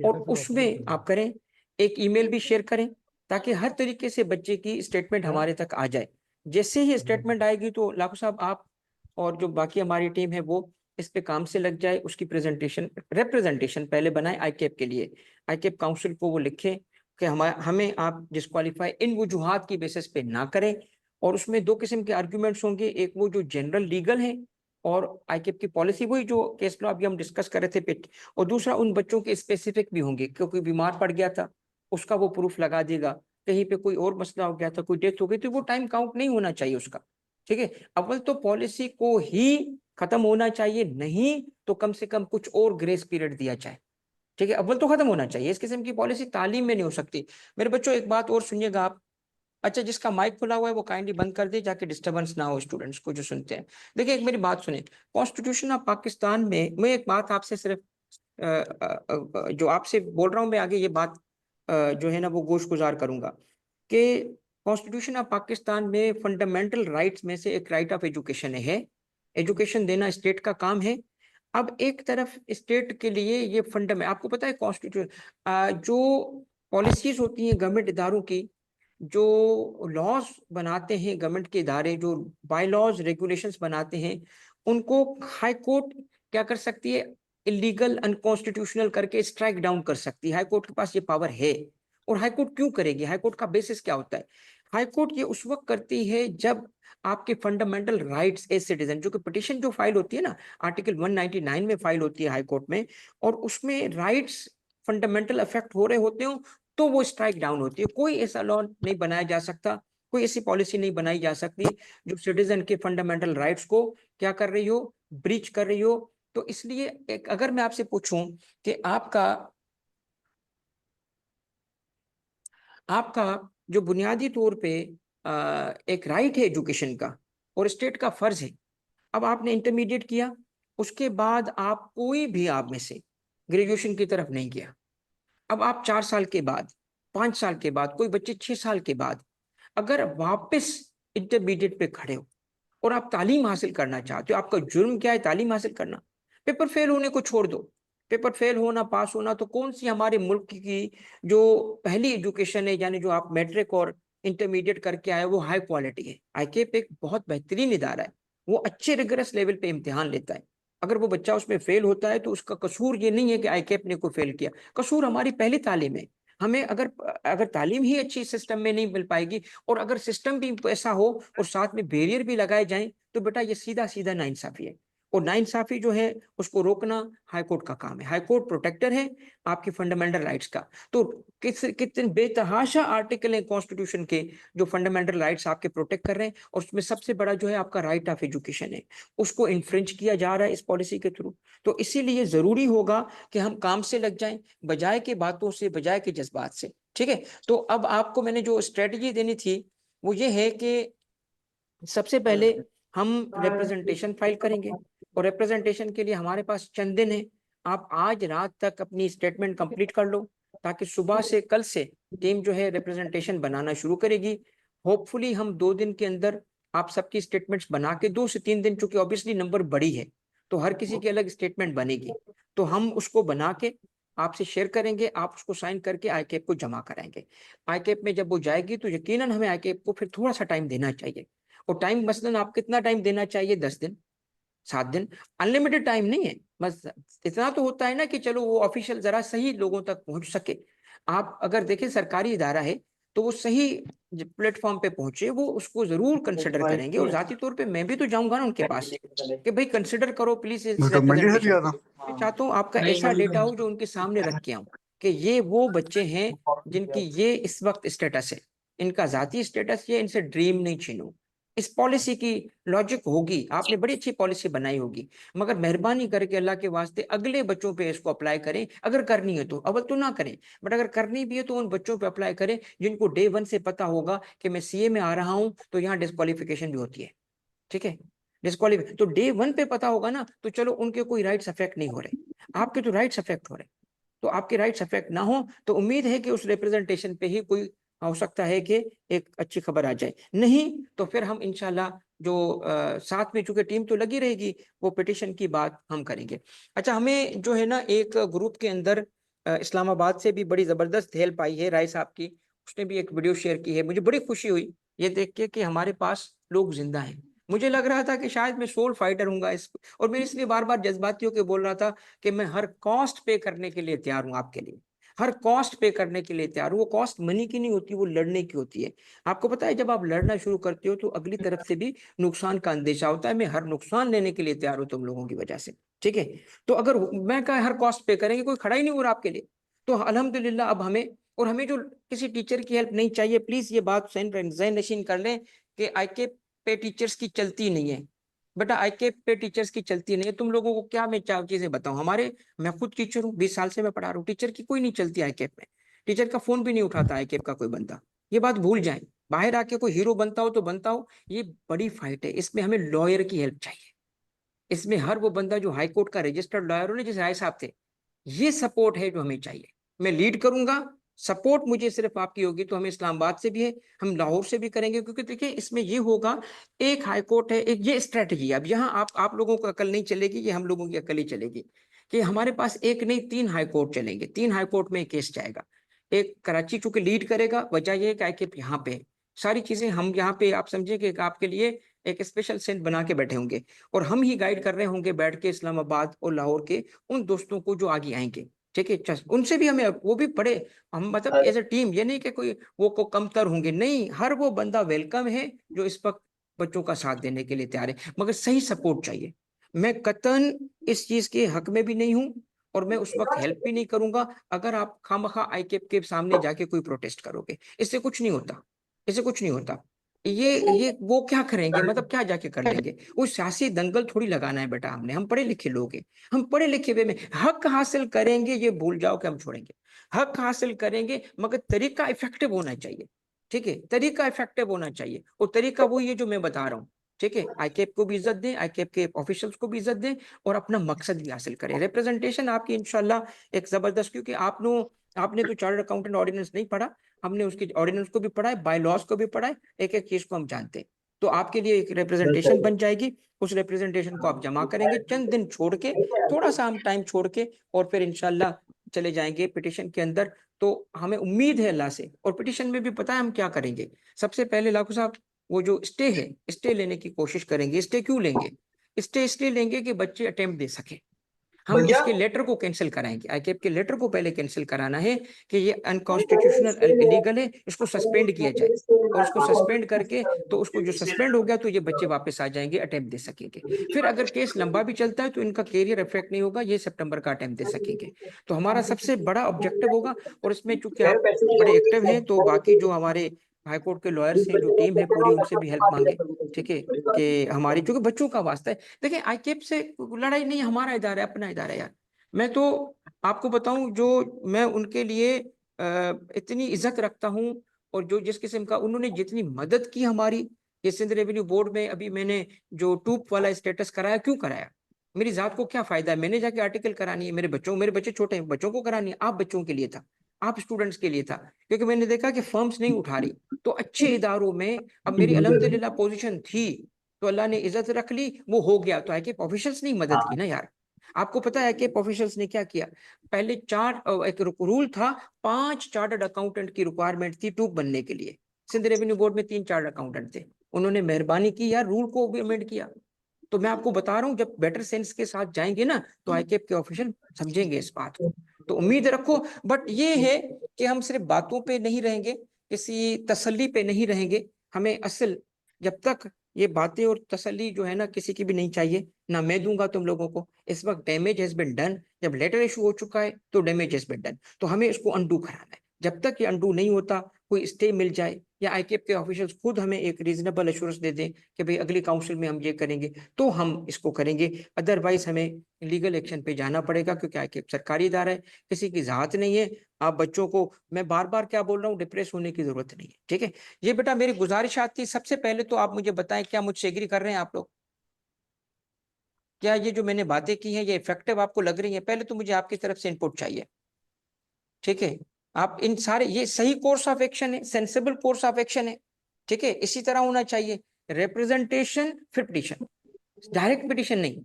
और उसमें आप करें एक ईमेल भी शेयर करें, ताकि हर तरीके से बच्चे की स्टेटमेंट हमारे तक आ जाए। जैसे ही स्टेटमेंट आएगी तो लाखों साहब आप और जो बाकी हमारी टीम है वो इस पे काम से लग जाए। उसकी प्रेजेंटेशन रिप्रेजेंटेशन पहले बनाए आईकेप के लिए, आईकेप काउंसिल को वो लिखे कि हमें आप डिस्क्वालीफाई इन वजूहात की बेसिस पे ना करें। और उसमें दो किस्म के आर्ग्यूमेंट्स होंगे, एक वो जो जनरल लीगल है और आईकेप की पॉलिसी, वही जो केस लॉ अभी हम डिस्कस कर रहे थे पिट, और दूसरा उन बच्चों के स्पेसिफिक भी होंगे, क्योंकि बीमार पड़ गया था उसका वो प्रूफ लगा देगा, कहीं पे कोई और मसला हो गया था, कोई डेथ हो गई, तो वो टाइम काउंट नहीं होना चाहिए उसका, ठीक है। अव्वल तो पॉलिसी को ही खत्म होना चाहिए, नहीं तो कम से कम कुछ और ग्रेस पीरियड दिया जाए, ठीक है। अव्वल तो खत्म होना चाहिए, इस किस्म की पॉलिसी तालीम में नहीं हो सकती। मेरे बच्चों एक बात और सुनिएगा आप, अच्छा जिसका माइक खुला हुआ है वो काइंडली बंद कर दे, जाके डिस्टरबेंस ना हो स्टूडेंट्स को जो सुनते हैं। देखिए एक मेरी बात सुने, कॉन्स्टिट्यूशन ऑफ पाकिस्तान में मैं एक बात आपसे सिर्फ जो आपसे बोल रहा हूं मैं आगे ये बात जो है ना वो गोश गुजार करूंगा कि कॉन्स्टिट्यूशन ऑफ पाकिस्तान में फंडामेंटल राइट्स में से एक राइट ऑफ एजुकेशन है। एजुकेशन देना स्टेट का काम है। अब एक तरफ स्टेट के लिए ये फंडम है, आपको पता है कॉन्स्टिट्यूशन जो पॉलिसीज होती हैं गवर्नमेंट इदारों की, जो लॉज बनाते हैं गवर्नमेंट के इदारे, जो बाय लॉज रेगुलेशंस बनाते हैं, उनको हाई कोर्ट क्या कर सकती है, इलीगल अनकॉन्स्टिट्यूशनल करके स्ट्राइक डाउन कर सकती है। हाई कोर्ट के पास ये पावर है। और हाई कोर्ट क्यों करेगी, हाई कोर्ट का बेसिस क्या होता है? हाई कोर्ट ये उस वक्त करती है जब आपके फंडामेंटल राइट्स ए सिटीजन, जो कि पिटिशन जो फाइल होती है ना आर्टिकल 199 में फाइल होती है हाई कोर्ट में, और उसमें राइट्स फंडामेंटल अफेक्ट हो रहे होते हो तो वो स्ट्राइक डाउन होती है। कोई ऐसा लॉ नहीं बनाया जा सकता, कोई ऐसी पॉलिसी नहीं बनाई जा सकती जो सिटीजन के फंडामेंटल राइट्स को क्या कर रही हो, ब्रीच कर रही हो। तो इसलिए अगर मैं आपसे पूछूं कि आपका आपका जो बुनियादी तौर पे एक राइट है एजुकेशन का और स्टेट का फर्ज है, अब आपने इंटरमीडिएट किया, उसके बाद आप कोई भी आप में से ग्रेजुएशन की तरफ नहीं गया, अब आप 4 साल के बाद, 5 साल के बाद, कोई बच्चे 6 साल के बाद अगर वापस इंटरमीडिएट पे खड़े हो और आप तालीम हासिल करना चाहते हो, आपका जुर्म क्या है, तालीम हासिल करना, पेपर फेल होने को छोड़ दो, पेपर फेल होना पास होना तो कौन सी हमारे मुल्क की जो पहली एजुकेशन है, यानी जो आप मैट्रिक और इंटरमीडिएट करके आए वो हाई क्वालिटी है। आईकेप एक बहुत बेहतरीन इदारा है, वो अच्छे रिगरस लेवल पे इम्तिहान लेता है। अगर वो बच्चा उसमें फेल होता है तो उसका कसूर ये नहीं है कि आईकेप ने को फेल किया, कसूर हमारी पहली तालीम है। हमें अगर अगर तालीम ही अच्छी सिस्टम में नहीं मिल पाएगी और अगर सिस्टम भी ऐसा हो और साथ में बैरियर भी लगाए जाएं तो बेटा ये सीधा सीधा नाइंसाफी है। और नाइंसाफी जो है उसको रोकना हाई कोर्ट का काम है। हाई कोर्ट प्रोटेक्टर है आपकी फंडामेंटल राइट्स का। तो कितने बेतहाशा आर्टिकल है कॉन्स्टिट्यूशन के जो फंडामेंटल राइट्स आपके प्रोटेक्ट कर रहे हैं, और उसमें सबसे बड़ा जो है आपका राइट ऑफ एजुकेशन है, उसको इन्फ्रिंज किया जा रहा है इस पॉलिसी के थ्रू। तो इसीलिए जरूरी होगा कि हम काम से लग जाएं, बजाय के बातों से, बजाय के जज्बात से। ठीक है, तो अब आपको मैंने जो स्ट्रेटजी देनी थी वो ये है कि सबसे पहले हम रिप्रेजेंटेशन फाइल करेंगे, और रिप्रेजेंटेशन के लिए हमारे पास चंद दिन है। आप आज रात तक अपनी स्टेटमेंट कंप्लीट कर लो ताकि सुबह से, कल से टीम जो है रिप्रेजेंटेशन बनाना शुरू करेगी। होपफुली हम 2 दिन के अंदर आप सबकी स्टेटमेंट्स बना के, 2 से 3 दिन, चूंकि ऑब्वियसली नंबर बड़ी है तो हर किसी की अलग स्टेटमेंट बनेगी, तो हम उसको बना के आपसे शेयर करेंगे, आप उसको साइन करके आईकेप को जमा कराएंगे। आईकेप में जब वो जाएगी तो यकीनन हमें आईकेप को फिर थोड़ा सा टाइम देना चाहिए। और टाइम मसलन आप कितना टाइम देना चाहिए, 10 दिन, 7 दिन, अनलिमिटेड टाइम नहीं है, बस इतना तो होता है ना कि चलो वो ऑफिशियल जरा सही लोगों तक पहुंच सके। आप अगर देखें सरकारी इदारा है तो वो सही प्लेटफॉर्म पे पहुंचे, वो उसको जरूर कंसिडर करेंगे। और जाती तौर पे मैं भी तो जाऊंगा ना उनके पास कि भाई कंसिडर करो प्लीज इस रिप्रेजेंटेशन। मैं चाहता हूँ आपका ऐसा डेटा हो जो उनके सामने रख के आऊं कि ये वो बच्चे हैं जिनकी ये इस वक्त स्टेटस है, इनका जाती स्टेटस ये, इनसे ड्रीम नहीं छीनूं। इस पॉलिसी की लॉजिक होगी, आपने बड़ी अच्छी पॉलिसी बनाई होगी, मगर मेहरबानी करके अल्लाह के वास्ते अगले बच्चों पे इसको अप्लाई करें। अगर करनी है तो, अव्वल तो ना करें, बट अगर करनी भी है तो उन बच्चों पे अप्लाई करें जिनको डे 1 से पता होगा कि मैं सीए में आ रहा हूं तो यहाँ डिस्क्वालिफिकेशन भी होती है। ठीक है, डिस्क्वालिफिक तो डे 1 पे पता होगा ना, तो चलो उनके कोई राइट्स अफेक्ट नहीं हो रहे, आपके तो राइट्स अफेक्ट हो रहे। तो आपके राइट्स अफेक्ट ना हो तो उम्मीद है कि उस रिप्रेजेंटेशन पे ही कोई हो सकता है कि एक अच्छी खबर आ जाए, नहीं तो फिर हम इंशाल्लाह जो साथ में, चूंकि टीम तो लगी रहेगी, वो पिटिशन की बात हम करेंगे। अच्छा, हमें जो है ना एक ग्रुप के अंदर इस्लामाबाद से भी बड़ी जबरदस्त हेल्प आई है, राय साहब की, उसने भी एक वीडियो शेयर की है। मुझे बड़ी खुशी हुई ये देख के कि हमारे पास लोग जिंदा हैं। मुझे लग रहा था कि शायद मैं सोल फाइटर हूँ इस, और मैं इसलिए बार बार जज्बाती होकर बोल रहा था कि मैं हर कॉस्ट पे करने के लिए तैयार हूं आपके लिए, हर कॉस्ट पे करने के लिए तैयार हूं। वो कॉस्ट मनी की नहीं होती, वो लड़ने की होती है। आपको पता है जब आप लड़ना शुरू करते हो तो अगली तरफ से भी नुकसान का अंदेशा होता है। मैं हर नुकसान लेने के लिए तैयार हूं तुम लोगों की वजह से। ठीक है, तो अगर मैं कहा हर कॉस्ट पे करेंगे, कोई खड़ा ही नहीं हो रहा आपके लिए, तो अल्हम्दुलिल्लाह अब हमें, और हमें जो किसी टीचर की हेल्प नहीं चाहिए, प्लीज ये बात ज़हन नशीन कर लें कि आईके पे टीचर्स की चलती नहीं है। बेटा आईके पे टीचर्स की चलती नहीं है। तुम लोगों को क्या मैं चार चीजें बताऊं, हमारे, मैं खुद टीचर हूँ, 20 साल से मैं पढ़ा रहा हूँ, टीचर की कोई नहीं चलती आईकेप में। टीचर का फोन भी नहीं उठाता आईकेप का कोई बंदा, ये बात भूल जाए। बाहर आके कोई हीरो बनता हो तो बनता हो, ये बड़ी फाइट है, इसमें हमें लॉयर की हेल्प चाहिए। इसमें हर वो बंदा जो हाई कोर्ट का रजिस्टर्ड लॉयर हो ना, जैसे राय साहब थे, ये सपोर्ट है जो हमें चाहिए। मैं लीड करूंगा, सपोर्ट मुझे सिर्फ आपकी होगी, तो हमें इस्लामाबाद से भी है, हम लाहौर से भी करेंगे, क्योंकि देखिए इसमें ये होगा, एक हाई कोर्ट है, एक ये स्ट्रेटजी। अब यहाँ आप लोगों को अकल नहीं चलेगी, ये हम लोगों की अकल ही चलेगी कि हमारे पास एक नहीं 3 हाई कोर्ट चलेंगे, 3 हाई कोर्ट में केस जाएगा। एक कराची चूंकि लीड करेगा, वजह यह है कि यहाँ पे सारी चीजें हम यहाँ पे, आप समझे कि आपके लिए एक स्पेशल सेंट बना के बैठे होंगे, और हम ही गाइड कर रहे होंगे बैठ के इस्लामाबाद और लाहौर के उन दोस्तों को जो आगे आएंगे। ठीक है, उनसे भी हमें वो भी पढ़े, हम मतलब एज ए टीम, ये नहीं कि कोई वो को कमतर होंगे, नहीं, हर वो बंदा वेलकम है जो इस वक्त बच्चों का साथ देने के लिए तैयार है, मगर सही सपोर्ट चाहिए। मैं कतन इस चीज के हक में भी नहीं हूं और मैं उस वक्त हेल्प भी नहीं करूंगा अगर आप खामखा आईकेप के सामने जाके कोई प्रोटेस्ट करोगे। इससे कुछ नहीं होता, इससे कुछ नहीं होता। ये वो क्या करेंगे, मतलब क्या जाके कर लेंगे, वो सियासी दंगल थोड़ी लगाना है बेटा, हमने, हम पढ़े लिखे लोग हैं, हम पढ़े लिखे हुए में हक हासिल करेंगे, ये भूल जाओ कि हम छोड़ेंगे। हक हासिल करेंगे मगर तरीका इफेक्टिव होना चाहिए, ठीक है, तरीका इफेक्टिव होना चाहिए, और तरीका वही है जो मैं बता रहा हूँ, ठीक है। आईकेप को भी इज्जत दें, आईकेप के ऑफिशियल्स को भी इज्जत दें, और अपना मकसद भी हासिल करें। रिप्रेजेंटेशन आपकी इंशाल्लाह एक जबरदस्त, क्योंकि आपने तो चार्टर्ड अकाउंटेंट ऑर्डिनेंस नहीं पढ़ा, हमने उसकी ऑर्डिनेंस को भी पढ़ा है, बाय लॉज को भी पढ़ा है, एक एक चीज को हम जानते हैं। तो आपके लिए एक रिप्रेजेंटेशन बन जाएगी, उस रिप्रेजेंटेशन को आप जमा करेंगे चंद दिन छोड़ के, थोड़ा सा हम टाइम छोड़ के, और फिर इंशाल्लाह चले जाएंगे पिटिशन के अंदर। तो हमें उम्मीद है अल्लाह से, और पिटिशन में भी पता है हम क्या करेंगे। सबसे पहले लाखू साहब, वो जो स्टे है, स्टे लेने की कोशिश करेंगे। स्टे क्यों लेंगे? स्टे इसलिए लेंगे कि बच्चे अटेम्प्ट दे सके। हम इसके लेटर को कैंसिल कराएंगे, आईकेप के लेटर को पहले कैंसिल कराना है कि ये अनकॉन्स्टिट्यूशनल इलीगल है, इसको सस्पेंड किया जाए, और उसको सस्पेंड करके, तो उसको जो सस्पेंड हो गया तो ये बच्चे वापस आ जाएंगे, अटेम्प्ट दे सकेंगे। फिर अगर केस लंबा भी चलता है तो इनका कैरियर इफेक्ट नहीं होगा, ये सितंबर का अटेम्प्ट दे सकेंगे। तो हमारा सबसे बड़ा ऑब्जेक्टिव होगा, और इसमें चूंकि आप बड़े एक्टिव हैं तो बाकी जो हमारे हाईकोर्ट के लॉयर्स हैं, जो टीम है पूरी, उनसे भी हेल्प मांगे, ठीक है, कि हमारी, क्योंकि बच्चों का वास्ता है। देखिए आईकेप से लड़ाई नहीं, हमारा इदारा है, अपना इदारा है यार। मैं तो आपको बताऊं, जो मैं उनके लिए इतनी इज्जत रखता हूं, और जो जिस किस्म का उन्होंने जितनी मदद की हमारी, ये सिंध रेवेन्यू बोर्ड में अभी मैंने जो टूप वाला स्टेटस कराया, क्यों कराया? मेरी जात को क्या फायदा है? मैंने जाके आर्टिकल करानी है, मेरे बच्चे छोटे हैं, बच्चों को करानी है, आप बच्चों के लिए था, आप स्टूडेंट्स के लिए था, क्योंकि मैंने देखा कि फर्म्स नहीं उठा रही, तो अच्छे इदारों में अब मेरी अल्हम्दुलिल्लाह पोजीशन थी, तो अल्लाह ने इज्जत रख ली, वो हो गया, तो आईके ऑफिशियल्स ने मदद की ना यार। आपको पता है कि ऑफिशियल्स ने क्या किया? पहले एक रूल था, 5 चार्टर्ड अकाउंटेंट की रिक्वायरमेंट थी टूक बनने के लिए। सिंध रेवेन्यू बोर्ड में 3 चार्टर्ड अकाउंटेंट थे, उन्होंने मेहरबानी की यार, रूल को भी अमेंड किया। तो मैं आपको बता रहा हूँ, जब बेटर सेंस के साथ जाएंगे ना, तो आईकेप के ऑफिशियल समझेंगे इस बात को। तो उम्मीद रखो, बट ये है कि हम सिर्फ बातों पे नहीं रहेंगे, किसी तसल्ली पे नहीं रहेंगे। हमें असल, जब तक ये बातें और तसल्ली जो है ना, किसी की भी नहीं चाहिए, ना मैं दूंगा तुम लोगों को। इस वक्त डैमेज हैज बिन डन, जब लेटर इशू हो चुका है तो डैमेज हैज बिन डन, तो हमें इसको अंडू कराना है। जब तक ये अंडू नहीं होता, कोई स्टे मिल जाए, या आईकेप के ऑफिशियल्स खुद हमें एक रीजनेबल एश्योरेंस दे दें कि भाई अगली काउंसिल में हम ये करेंगे, तो हम इसको करेंगे। अदरवाइज हमें लीगल एक्शन पे जाना पड़ेगा, क्योंकि आईकेप सरकारी इदारा है, किसी की जात नहीं है। आप बच्चों को, मैं बार बार क्या बोल रहा हूँ, डिप्रेस होने की जरूरत नहीं है, ठीक है। ये बेटा मेरी गुजारिशात थी। सबसे पहले तो आप मुझे बताएं, क्या मुझसे एग्री कर रहे हैं आप लोग? क्या ये जो मैंने बातें की हैं ये इफेक्टिव आपको लग रही है? पहले तो मुझे आपकी तरफ से इनपुट चाहिए, ठीक है। आप इन सारे, ये सही कोर्स ऑफ एक्शन है, सेंसिबल कोर्स ऑफ एक्शन है, ठीक है, इसी तरह होना चाहिए। रिप्रेजेंटेशन फिर पिटीशन, डायरेक्ट पिटीशन नहीं,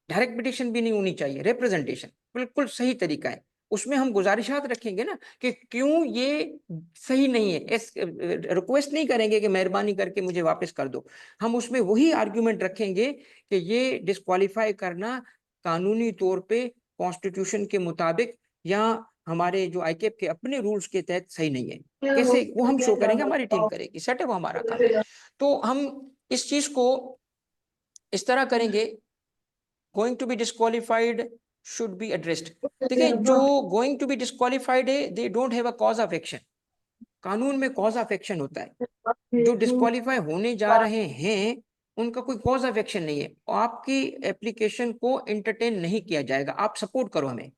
डायरेक्ट पिटीशन भी नहीं होनी चाहिए, रिप्रेजेंटेशन बिल्कुल सही तरीका है। उसमें हम गुजारिशात रखेंगे ना कि क्यों ये सही नहीं है, रिक्वेस्ट नहीं करेंगे कि मेहरबानी करके मुझे वापस कर दो। हम उसमें वही आर्ग्यूमेंट रखेंगे कि ये डिस्क्वालीफाई करना कानूनी तौर पे कॉन्स्टिट्यूशन के मुताबिक, या हमारे जो आईकेप के अपने रूल्स के तहत सही नहीं है। कैसे वो हम शो करेंगे, हमारी टीम करेगी, सेट है, वो हमारा काम है। तो हम इस चीज को इस तरह करेंगे, going to be disqualified should be addressed. देखिए जो गोइंग टू बी डिस्क्वालिफाइड है, they don't have a cause of action. कानून में कॉज ऑफ एक्शन होता है, जो डिस्क्वालीफाई होने जा रहे हैं उनका कोई कॉज ऑफ एक्शन नहीं है, आपकी एप्लीकेशन को एंटरटेन नहीं किया जाएगा। आप सपोर्ट करो हमें,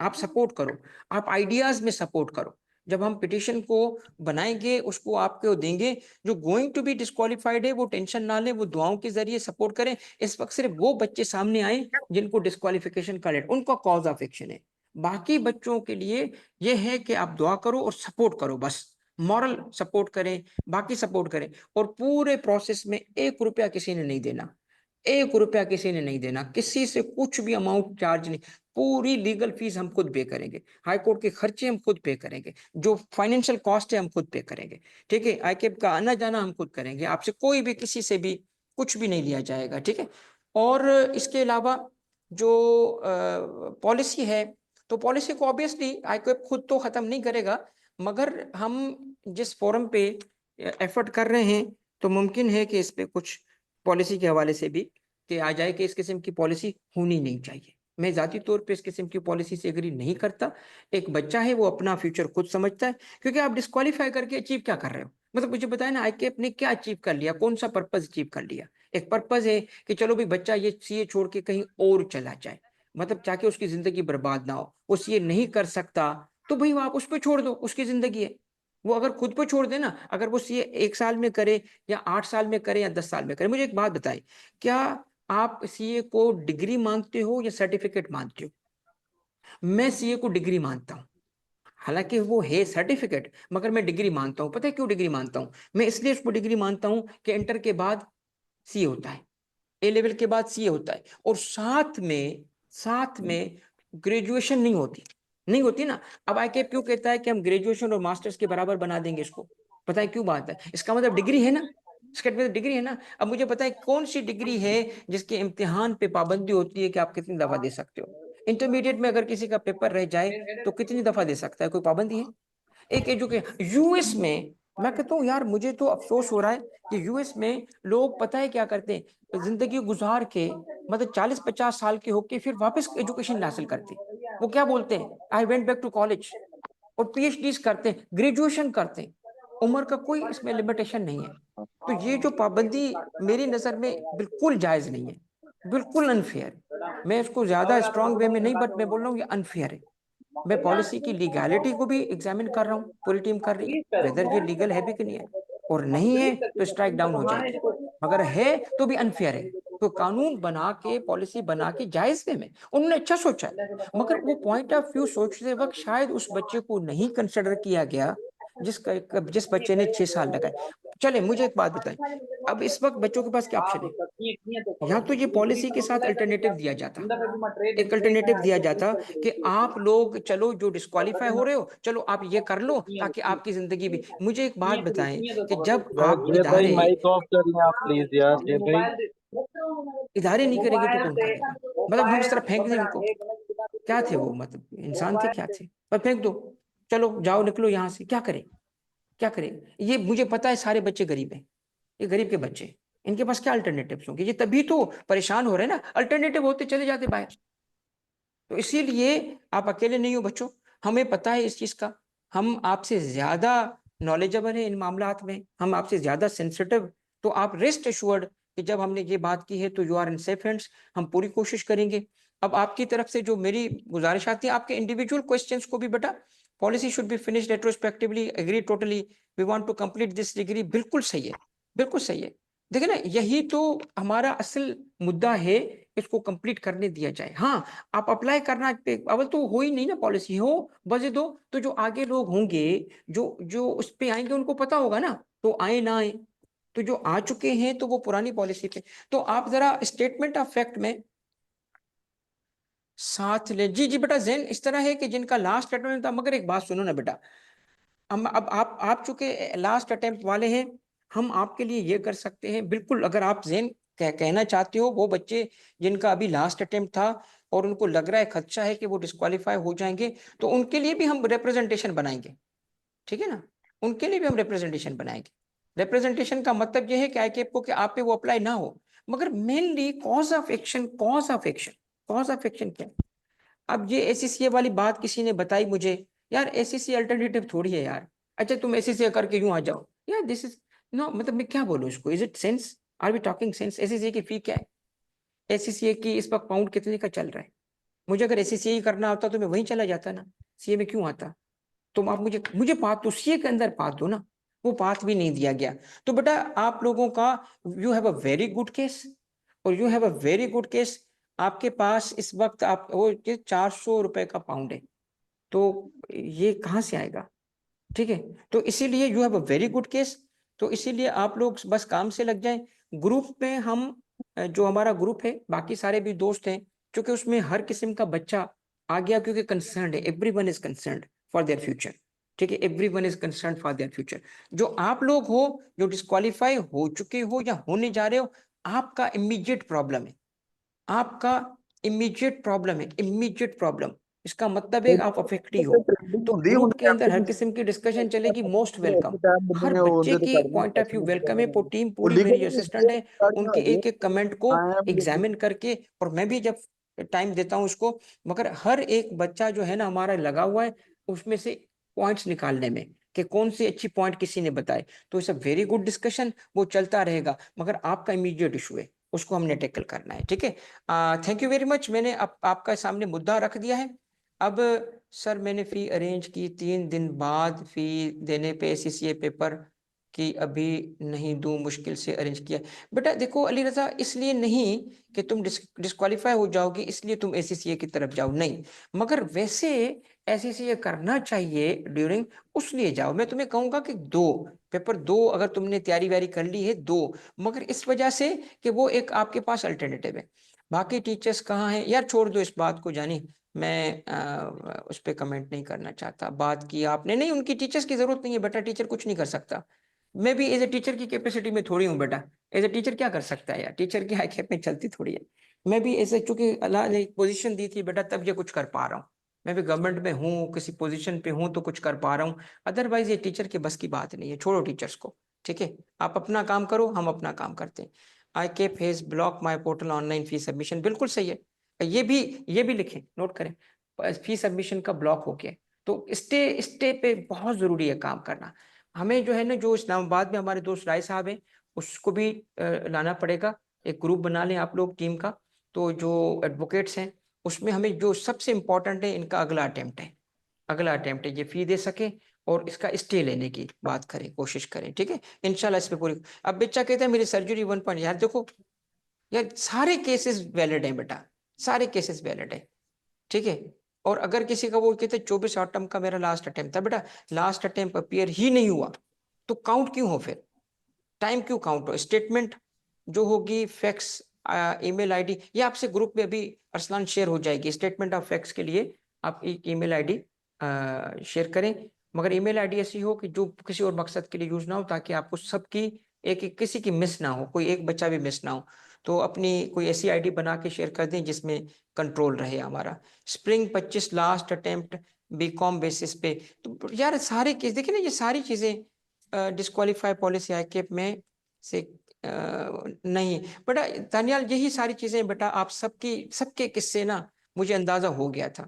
आप सपोर्ट करो, आप आइडियाज में सपोर्ट करो। जब हम पिटिशन को बनाएंगे, उसको आपको देंगे, जो गोइंग टू बी डिस्क्वालिफाइड है वो टेंशन ना ले, वो दुआओं के जरिए सपोर्ट करें। इस वक्त सिर्फ वो बच्चे सामने आए जिनको डिस्क्वालिफिकेशन का लेटर, उनका कॉज ऑफ एक्शन है। बाकी बच्चों के लिए ये है कि आप दुआ करो और सपोर्ट करो, बस मॉरल सपोर्ट करें, बाकी सपोर्ट करें। और पूरे प्रोसेस में 1 रुपया किसी ने नहीं देना, 1 रुपया किसी ने नहीं देना, किसी से कुछ भी अमाउंट चार्ज नहीं। पूरी लीगल फीस हम खुद पे करेंगे, हाई कोर्ट के खर्चे हम खुद पे करेंगे, जो फाइनेंशियल कॉस्ट है हम खुद पे करेंगे, ठीक है। आईकेप का आना जाना हम खुद करेंगे, आपसे कोई भी किसी से भी कुछ भी नहीं लिया जाएगा, ठीक है। और इसके अलावा जो पॉलिसी है, तो पॉलिसी को ऑब्वियसली आईक्यूएफ खुद तो खत्म नहीं करेगा, मगर हम जिस फोरम पे एफर्ट कर रहे हैं तो मुमकिन है कि इस पे कुछ पॉलिसी के हवाले से भी कि आ जाए कि इस किस्म की पॉलिसी होनी नहीं चाहिए। मैं जाती तौर पे इस किस्म की पॉलिसी से एग्री नहीं करता। एक बच्चा है, वो अपना फ्यूचर खुद समझता है, क्योंकि आप डिस्क्वालीफाई करके अचीव क्या कर रहे हो? मतलब मुझे बताया ना, आईकेएफ ने क्या अचीव कर लिया, कौन सा पर्पज अचीव कर लिया? एक पर्पज है कि चलो भाई बच्चा ये सीए छोड़ के कहीं और चला जाए, मतलब ताकि उसकी जिंदगी बर्बाद ना हो। वो सीए नहीं कर सकता तो भाई आप उस पर छोड़ दो, उसकी जिंदगी है। वो अगर खुद पे छोड़ दे ना, अगर वो सीए 1 साल में करे या 8 साल में करे या 10 साल में करे। मुझे एक बात बताएं, क्या आप सीए को डिग्री मानते हो या सर्टिफिकेट मानते हो? मैं सीए को डिग्री मानता हूं, हालांकि वो है सर्टिफिकेट, मगर मैं डिग्री मानता हूं। पता है क्यों डिग्री मानता हूं? मैं इसलिए उसको डिग्री मानता हूं कि इंटर के बाद सीए होता है, ए लेवल के बाद सीए होता है, और साथ में ग्रेजुएशन नहीं होती, नहीं होती ना। अब आईकेएफ क्यों कहता है कि हम ग्रेजुएशन और मास्टर्स के बराबर बना देंगे इसको? पता है क्यों बात है? इसका मतलब डिग्री है ना, इसका मतलब डिग्री है ना। अब मुझे पता है कौन सी डिग्री है जिसके इम्तिहान पे पाबंदी होती है कि आप कितनी दफा दे सकते हो। इंटरमीडिएट में अगर किसी का पेपर रह जाए तो कितनी दफा दे सकता है? कोई पाबंदी है? एक एजुकेशन यूएस में, मैं कहता हूँ यार मुझे तो अफसोस हो रहा है कि यूएस में लोग पता है क्या करते हैं, जिंदगी गुजार के मतलब 40-50 साल के होके फिर वापस एजुकेशन हासिल करते हैं। वो क्या बोलते हैं, I went back to college, और पीएचडी करते हैं, ग्रेजुएशन करते हैं। उम्र का कोई इसमें लिमिटेशन नहीं है। तो ये जो पाबंदी मेरी नजर में बिल्कुल जायज नहीं है, बिल्कुल अनफेयर है। मैं इसको ज्यादा स्ट्रांग वे में नहीं, बट मैं बोल रहा हूँ ये अनफेयर है। मैं पॉलिसी की लीगैलिटी को भी एग्जामिन कर रहा हूँ, पूरी टीम कर रही है, वेदर ये लीगल है भी कि नहीं है, और नहीं है तो स्ट्राइक डाउन हो जाएगी, मगर है तो भी अनफेयर है। तो कानून बना के, पॉलिसी बना के जायज वे में उन्होंने अच्छा सोचा है, मगर वो पॉइंट ऑफ व्यू सोचते वक्त शायद उस बच्चे को नहीं कंसिडर किया गया जिस बच्चे ने 6 साल लगाए। चले मुझे एक बात बताएं, अब इस वक्त बच्चों के पास क्या ऑप्शन है? या तो ये पॉलिसी के साथ अल्टरनेटिव दिया जाता, एक अल्टरनेटिव दिया जाता कि आप लोग चलो जो डिस्क्वालीफाई हो रहे हो, चलो आप ये कर लो ताकि आपकी जिंदगी भी। मुझे एक बात बताएं कि जब यार आप जय भाई इदारे माइक ऑफ कर लें आप प्लीज यार जय भाई। इदारे नहीं करेंगे तो कौन करेगा? मतलब यूं इस तरह फेंक दें उनको? क्या थे वो, मतलब इंसान थे क्या थे? पर फेंक दो, चलो जाओ निकलो यहाँ से, क्या करें? क्या करें? ये मुझे पता है सारे बच्चे गरीब हैं, ये गरीब के बच्चे, इनके पास क्या अल्टरनेटिव्स होंगे? ये तभी तो परेशान हो रहे हैं ना, अल्टरनेटिव होते चले जाते बाहर। तो इसीलिए आप अकेले नहीं हो बच्चों, हमें पता है इस चीज का, हम आपसे ज्यादा नॉलेजेबल है इन मामलात में, हम आपसे ज्यादा सेंसिटिव। तो आप रेस्ट एश्योर्ड कि जब हमने ये बात की है तो you are in safe hands, हम पूरी कोशिश करेंगे। अब आपकी तरफ से जो मेरी गुजारिश आती है, आपके इंडिविजुअल क्वेश्चंस को भी बेटा, policy should be finished retrospectively, agree totally, we want to complete this degree, बिल्कुल सही है, बिल्कुल सही है। देखिए ना, यही तो हमारा असल मुद्दा है, इसको कंप्लीट करने दिया जाए। हाँ, आप अप्लाई करना, अवल तो हो ही नहीं ना, पॉलिसी हो बजे दो, तो जो आगे लोग होंगे जो जो उस पे आएंगे उनको पता होगा ना, तो आए ना आए, तो जो आ चुके हैं तो वो पुरानी पॉलिसी पे। तो आप जरा स्टेटमेंट ऑफ फैक्ट में साथ ले। जी जी बेटा, जैन इस तरह है कि जिनका लास्ट स्टेटमेंट था, मगर एक बात सुनो ना बेटा, हम अब आप चूंकि लास्ट अटेम्प्ट वाले हैं, हम आपके लिए ये कर सकते हैं बिल्कुल। अगर आप जैन कहना चाहते हो, वो बच्चे जिनका अभी लास्ट अटेम्प्ट था और उनको लग रहा है, खदशा है कि वो डिस्क्वालीफाई हो जाएंगे, तो उनके लिए भी हम रिप्रेजेंटेशन बनाएंगे, ठीक है ना? उनके लिए भी हम रिप्रेजेंटेशन बनाएंगे। रिप्रेजेंटेशन का मतलब ये है कि आईकेएफ को कि आप पे वो अप्लाई ना हो, मगर mainly cause of action, cause of action, cause of action क्या? अब ये एससीसीए वाली बात किसी ने बताई मुझे, यार एससीसीए अल्टरनेटिव थोड़ी है यार। अच्छा तुम एससीसीए करके यूं आ जाओ, यार दिस इज नो, मतलब मैं क्या बोलूं इसको, is it sense? Are we talking sense? SCCA की फी क्या है? एससीसीए की इस वक्त पाउंड कितने का चल रहा है? मुझे अगर एससीसीए ही करना होता तो मैं वहीं चला जाता ना, सीए में क्यों आता? तुम आप मुझे मुझे पाथ तो सीए के अंदर पाथ दो ना, वो पाथ भी नहीं दिया गया। तो बेटा आप लोगों का, you have a very good case, और you have a very good case. आपके पास इस वक्त आप वो ये 400 रुपए का पाउंड है, तो ये कहाँ से आएगा? ठीक है, तो इसीलिए you have a very good case. तो इसीलिए आप लोग बस काम से लग जाएं। ग्रुप में हम जो हमारा ग्रुप है, बाकी सारे भी दोस्त हैं, क्योंकि उसमें हर किस्म का बच्चा आ गया, क्योंकि कंसर्न है, everyone is concern for their future. ठीक है, everyone is concern for their future. जो आप लोग हो, जो डिस्क्वालीफाई हो चुके हो या होने जा रहे हो, आपका इमीडिएट प्रॉब्लम है, आपका इमीडिएट प्रॉब्लम है, इमीडिएट प्रॉब्लम। इसका मतलब है आप अफेक्टी हो। तो ग्रुप के अंदर हर किस्म की डिस्कशन चलेगी, मोस्ट वेलकम। हर बच्चे की पॉइंट ऑफ व्यू वेलकम है। टीम पूरी मेरी असिस्टेंट है, उनके एक एक कमेंट को एग्जामिन करके, और मैं भी जब टाइम देता हूँ उसको, मगर हर एक बच्चा जो है ना हमारा लगा हुआ है उसमें से पॉइंट्स निकालने में कि कौन सी अच्छी पॉइंट किसी ने बताए। तो it's a very good discussion, वो चलता रहेगा, मगर आपका इमीडिएट इशू है, उसको हमने टैकल करना है। ठीक है, थैंक यू वेरी मच। मैंने आपका सामने मुद्दा रख दिया है। अब सर मैंने फी अरेंज की, 3 दिन बाद फी देने पे एसीसीए पेपर कि अभी नहीं दूं, मुश्किल से अरेंज किया। बेटा देखो अली रजा, इसलिए नहीं कि तुम डिस्क्वालीफाई हो जाओगी इसलिए तुम एसीसीए की तरफ जाओ, नहीं, मगर वैसे एसीसीए करना चाहिए ड्यूरिंग, उसलिए जाओ। मैं तुम्हें कहूंगा कि दो पेपर दो, अगर तुमने तैयारी व्यारी कर ली है दो, मगर इस वजह से कि वो एक आपके पास अल्टरनेटिव है। बाकी टीचर्स कहाँ हैं यार, छोड़ दो इस बात को जानी, मैं उस पर कमेंट नहीं करना चाहता। बात की आपने, नहीं उनकी टीचर्स की जरूरत नहीं है बेटा, टीचर कुछ नहीं कर सकता। मैं भी एज ए टीचर की कैपेसिटी में थोड़ी हूँ बेटा, एज ए टीचर क्या कर सकता है यार, टीचर की हाईकैप में चलती थोड़ी है। मैं भी ऐसे चूंकि अल्लाह ने पोजीशन दी थी बेटा, तब ये कुछ कर पा रहा हूँ। मैं भी गवर्नमेंट में हूँ, किसी पोजीशन पे हूँ तो कुछ कर पा रहा हूँ, अदरवाइज ये टीचर के बस की बात नहीं है, छोड़ो टीचर्स को। ठीक है, आप अपना काम करो, हम अपना काम करते हैं। I cap has block my portal online fee submission, बिल्कुल सही है। ये भी लिखें, नोट करें, फी सबमिशन का ब्लॉक हो गया। तो स्टे पे बहुत जरूरी है काम करना। हमें जो है ना, जो इस्लामाबाद में हमारे दोस्त राय साहब हैं, उसको भी लाना पड़ेगा। एक ग्रुप बना लें आप लोग टीम का। तो जो एडवोकेट्स हैं उसमें हमें जो सबसे इम्पोर्टेंट है, इनका अगला अटेम्प्ट है, अगला अटेम्प्ट है ये फी दे सके और इसका स्टे लेने की बात करें, कोशिश करें। ठीक है, इंशाल्लाह इस पे पूरी। अब बच्चा कहता है मेरी सर्जरी 1 पॉइंट, यार देखो यार सारे केसेस वैलिड हैं बेटा, सारे केसेस वैलिड है। ठीक है, और अगर किसी का वो कहते 24 ऑटम का मेरा लास्ट अटेम्प्ट था, बेटा लास्ट अटेम्प्ट अपीयर ही नहीं हुआ तो काउंट क्यों हो, फिर टाइम क्यों काउंट हो? स्टेटमेंट जो होगी, फैक्स, ईमेल आईडी, ये आपसे ग्रुप में अभी अरसलान शेयर हो जाएगी। स्टेटमेंट ऑफ फैक्स के लिए आप एक ईमेल आईडी शेयर करें, मगर ईमेल आईडी ऐसी हो कि जो किसी और मकसद के लिए यूज ना हो, ताकि आपको सबकी एक किसी की मिस ना हो, कोई एक बच्चा भी मिस ना हो। तो अपनी कोई ऐसी आईडी बना के शेयर कर दें जिसमें कंट्रोल रहे हमारा। Spring 25 last attempt BCom basis पे। तो यार सारे केस देखिए ना, ये सारी चीजें डिस्क्वालीफाई पॉलिसी आईकेप में से नहीं। बेटा दानियाल, यही सारी चीजें बेटा आप सबके किस्से ना मुझे अंदाजा हो गया था।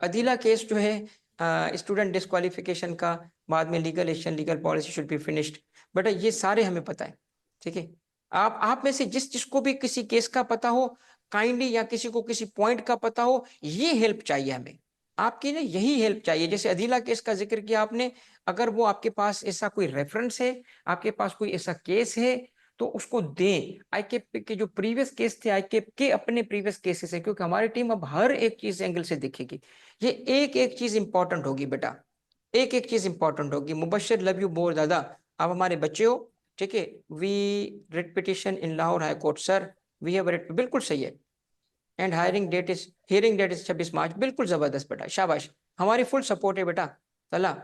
अदीला केस जो है स्टूडेंट डिस्क्वालिफिकेशन का, बाद में legal action, legal policy should be finished, बेटा ये सारे हमें पता है। ठीक है, आप में से जिसको भी किसी केस का पता हो काइंडली, या किसी को किसी पॉइंट का पता हो, ये हेल्प चाहिए हमें, आपकी ना यही हेल्प चाहिए। जैसे अदीला केस का जिक्र किया आपने, अगर वो आपके पास ऐसा कोई रेफरेंस है, आपके पास कोई ऐसा केस है, तो उसको दें। आईकेप के जो प्रीवियस केस थे, आईकेप के अपने प्रीवियस केसेस है, क्योंकि हमारी टीम अब हर एक चीज एंगल से देखेगी। ये एक एक चीज इंपॉर्टेंट होगी बेटा, एक एक चीज इंपॉर्टेंट होगी। मुबशर, लव यू मोर दादा, आप हमारे बच्चे हो। ठीक है, we writ petition in Lahore high court sir, we have writ, बिल्कुल सही है। And hearing date is 26 March, बिल्कुल जबरदस्त बेटा, शाबाश, हमारी फुल सपोर्ट है बेटा। चला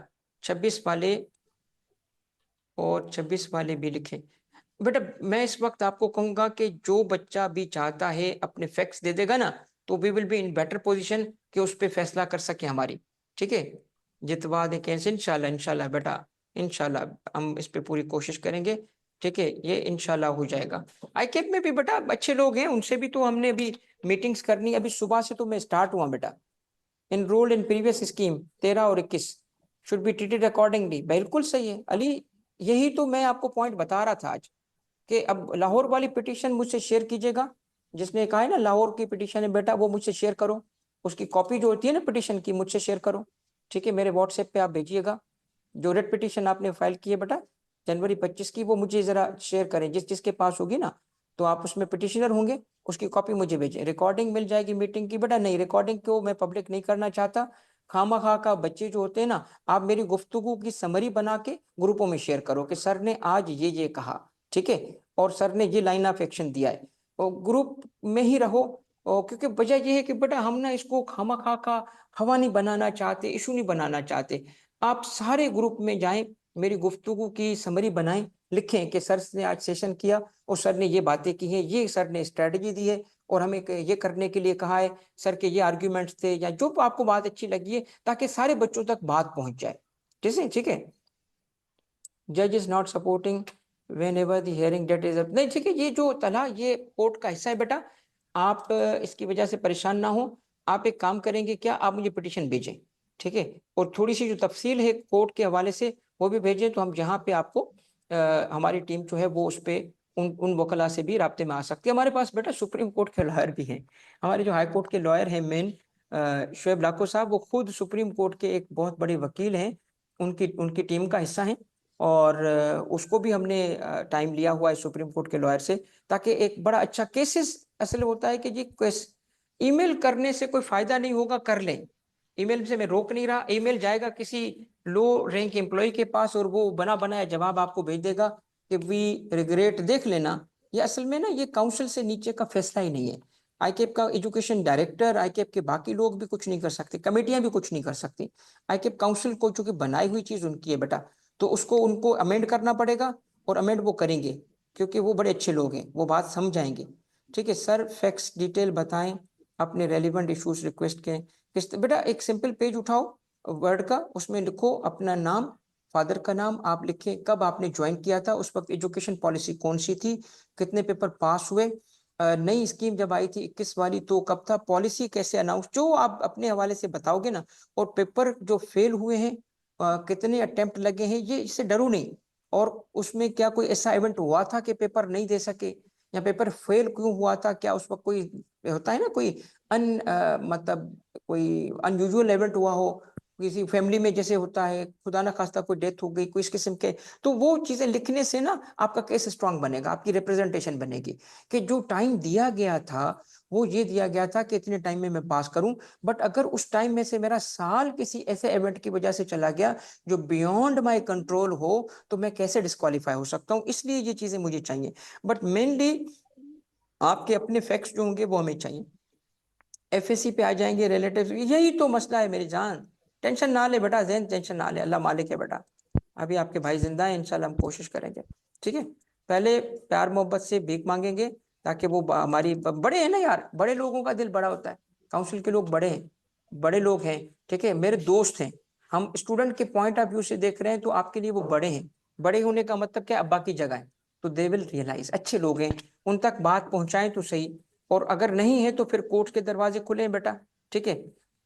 26 वाले और 26 वाले भी लिखें। बेटा मैं इस वक्त आपको कहूंगा कि जो बच्चा भी चाहता है अपने फैक्ट्स दे देगा ना, तो we will be in better position कि उस पर फैसला कर सके हमारी। ठीक है, जितवा दे कैसे, इंशाल्लाह इंशाल्लाह बेटा, इंशाल्लाह हम इस पे पूरी कोशिश करेंगे। ठीक है, ये इंशाल्लाह हो जाएगा। आईकेप में भी बेटा अच्छे लोग हैं, उनसे भी तो हमने अभी मीटिंग्स करनी, अभी सुबह से तो मैं स्टार्ट हुआ बेटा। enrolled in previous scheme 13 और 21 should be treated accordingly, बिल्कुल सही है अली, यही तो मैं आपको पॉइंट बता रहा था आज, कि अब लाहौर वाली पिटीशन मुझसे शेयर कीजिएगा। जिसने कहा है ना लाहौर की पिटीशन है बेटा, वो मुझसे शेयर करो, उसकी कॉपी जो होती है ना पिटीशन की, मुझसे शेयर करो। ठीक है, मेरे व्हाट्सएप पे आप भेजिएगा। जो रेड पिटीशन आपने फाइल की है बेटा जनवरी 25 की, वो मुझे जरा शेयर करें, जिसके पास होगी ना, तो आप उसमें पिटिशनर होंगे, उसकी कॉपी मुझे भेजें। रिकॉर्डिंग मिल जाएगी मीटिंग की बेटा, नहीं रिकॉर्डिंग को मैं पब्लिक नहीं करना चाहता। खामा का बच्चे जो होते हैं ना, आप मेरी गुफ्तगू की समरी बना के ग्रुपों में शेयर करो कि सर ने आज ये कहा, ठीक है, और सर ने ये लाइन ऑफ एक्शन दिया है, और ग्रुप में ही रहो। और क्योंकि वजह यह है कि बेटा हम ना इसको खामा का हवा नहीं बनाना चाहते, इशू नहीं बनाना चाहते। आप सारे ग्रुप में जाएं, मेरी गुफ्तगू की समरी बनाएं, लिखें कि सर ने आज सेशन किया और सर ने ये बातें की हैं, ये सर ने स्ट्रेटजी दी है और हमें ये करने के लिए कहा है, सर के ये आर्ग्यूमेंट्स थे, या जो आपको बात अच्छी लगी है, ताकि सारे बच्चों तक बात पहुंच जाए। ठीक है। जज is not supporting whenever the hearing date is नहीं, ठीक है, ये जो तला ये कोर्ट का हिस्सा है बेटा, आप इसकी वजह से परेशान ना हो। आप एक काम करेंगे क्या, आप मुझे पिटीशन भेजें, ठीक है, और थोड़ी सी जो तफसील है कोर्ट के हवाले से वो भी भेजें, तो हम जहाँ पे आपको हमारी टीम जो है वो उस पर उन वकला से भी राब्ते में आ सकती है। हमारे पास बेटा सुप्रीम कोर्ट के लॉयर भी हैं, हमारे जो हाई कोर्ट के लॉयर हैं मेन शोएब लाखो साहब, वो खुद सुप्रीम कोर्ट के एक बहुत बड़े वकील हैं, उनकी उनकी टीम का हिस्सा हैं। और उसको भी हमने टाइम लिया हुआ है सुप्रीम कोर्ट के लॉयर से, ताकि एक बड़ा अच्छा केसेस, असल होता है कि जी ईमेल करने से कोई फायदा नहीं होगा, कर लें, ईमेल से मैं रोक नहीं रहा, ईमेल जाएगा किसी लो रैंक एम्प्लॉय के पास और वो बना बनाया जवाब आपको भेज देगा कि वी रिग्रेट, देख लेना। ये असल में ना ये काउंसिल से नीचे का फैसला ही नहीं है। आईकेप का एजुकेशन डायरेक्टर, आईकेप के बाकी लोग भी कुछ नहीं कर सकते, कमेटियां भी कुछ नहीं कर सकती। आईकेप काउंसिल को चूंकि बनाई हुई चीज उनकी है बेटा, तो उसको उनको अमेंड करना पड़ेगा, और अमेंड वो करेंगे क्योंकि वो बड़े अच्छे लोग हैं, वो बात समझाएंगे। ठीक है सर, फैक्ट्स डिटेल बताएं, अपने रेलिवेंट इश्यूज रिक्वेस्ट के किस बेटा, एक सिंपल पेज उठाओ वर्ड का, उसमें लिखो अपना नाम, फादर का नाम आप लिखे, कब आपने ज्वाइन किया था, उस वक्त एजुकेशन पॉलिसी कौन सी थी, कितने पेपर पास हुए, नई स्कीम जब आई थी 21 वाली तो कब था, पॉलिसी कैसे अनाउंस, जो आप अपने हवाले से बताओगे ना, और पेपर जो फेल हुए हैं कितने अटेम्प्ट लगे हैं, ये इससे डरो नहीं। और उसमें क्या कोई ऐसा इवेंट हुआ था कि पेपर नहीं दे सके, या पेपर फेल क्यों हुआ था, क्या उस वक्त कोई होता है ना कोई मतलब कोई अनयूजुअल इवेंट हुआ हो, किसी फैमिली में जैसे होता है, खुदा ना खास्ता कोई डेथ हो गई, कोई इस किस्म के, तो वो चीजें लिखने से ना आपका केस स्ट्रांग बनेगा, आपकी रिप्रेजेंटेशन बनेगी कि जो टाइम दिया गया था वो ये दिया गया था कि इतने टाइम में मैं पास करूं, बट अगर उस टाइम में से मेरा साल किसी ऐसे इवेंट की वजह से चला गया जो बियॉन्ड माय कंट्रोल हो, तो मैं कैसे डिस्क्वालीफाई हो सकता हूं, इसलिए ये चीजें मुझे चाहिए। बट मेनली आपके अपने फैक्ट्स जो होंगे वो हमें चाहिए। एफएससी पे आ जाएंगे, रिलेटिव, यही तो मसला है मेरी जान, टेंशन ना ले बेटा, जैन टेंशन ना ले, अल्लाह मालिक है बेटा, अभी आपके भाई जिंदा है, इंशाल्लाह हम कोशिश करेंगे। ठीक है, पहले प्यार मोहब्बत से भीख मांगेंगे, ताकि वो हमारी बड़े हैं ना यार, बड़े लोगों का दिल बड़ा होता है, काउंसिल के लोग बड़े हैं, बड़े लोग हैं, ठीक है, मेरे दोस्त हैं, हम स्टूडेंट के पॉइंट ऑफ व्यू से देख रहे हैं, तो आपके लिए वो बड़े हैं, बड़े होने का मतलब क्या, अब्बा की जगह है, तो दे विल रियलाइज, अच्छे लोग हैं, उन तक बात पहुंचाएं तो सही, और अगर नहीं है तो फिर कोर्ट के दरवाजे खुले हैं बेटा। ठीक है,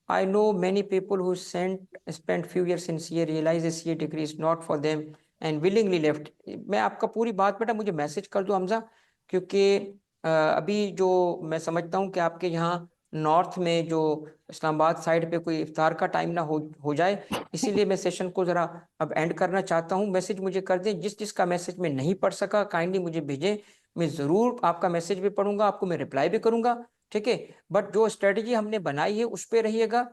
I know many people who spent few years in CA realize a CA degree is not for them and willingly left। मैं आपका पूरी बात बेटा मुझे मैसेज कर दो हमजा, क्योंकि अभी जो मैं समझता हूँ कि आपके यहाँ नॉर्थ में जो इस्लामाबाद साइड पे कोई इफ्तार का टाइम ना हो जाए, इसीलिए मैं सेशन को जरा अब एंड करना चाहता हूँ। मैसेज मुझे कर दें, जिस जिसका मैसेज मैं नहीं पढ़ सका काइंडली मुझे भेजें, मैं जरूर आपका मैसेज भी पढ़ूंगा, आपको मैं रिप्लाई भी करूंगा। ठीक है, बट जो स्ट्रेटजी हमने बनाई है उस पर रहिएगा,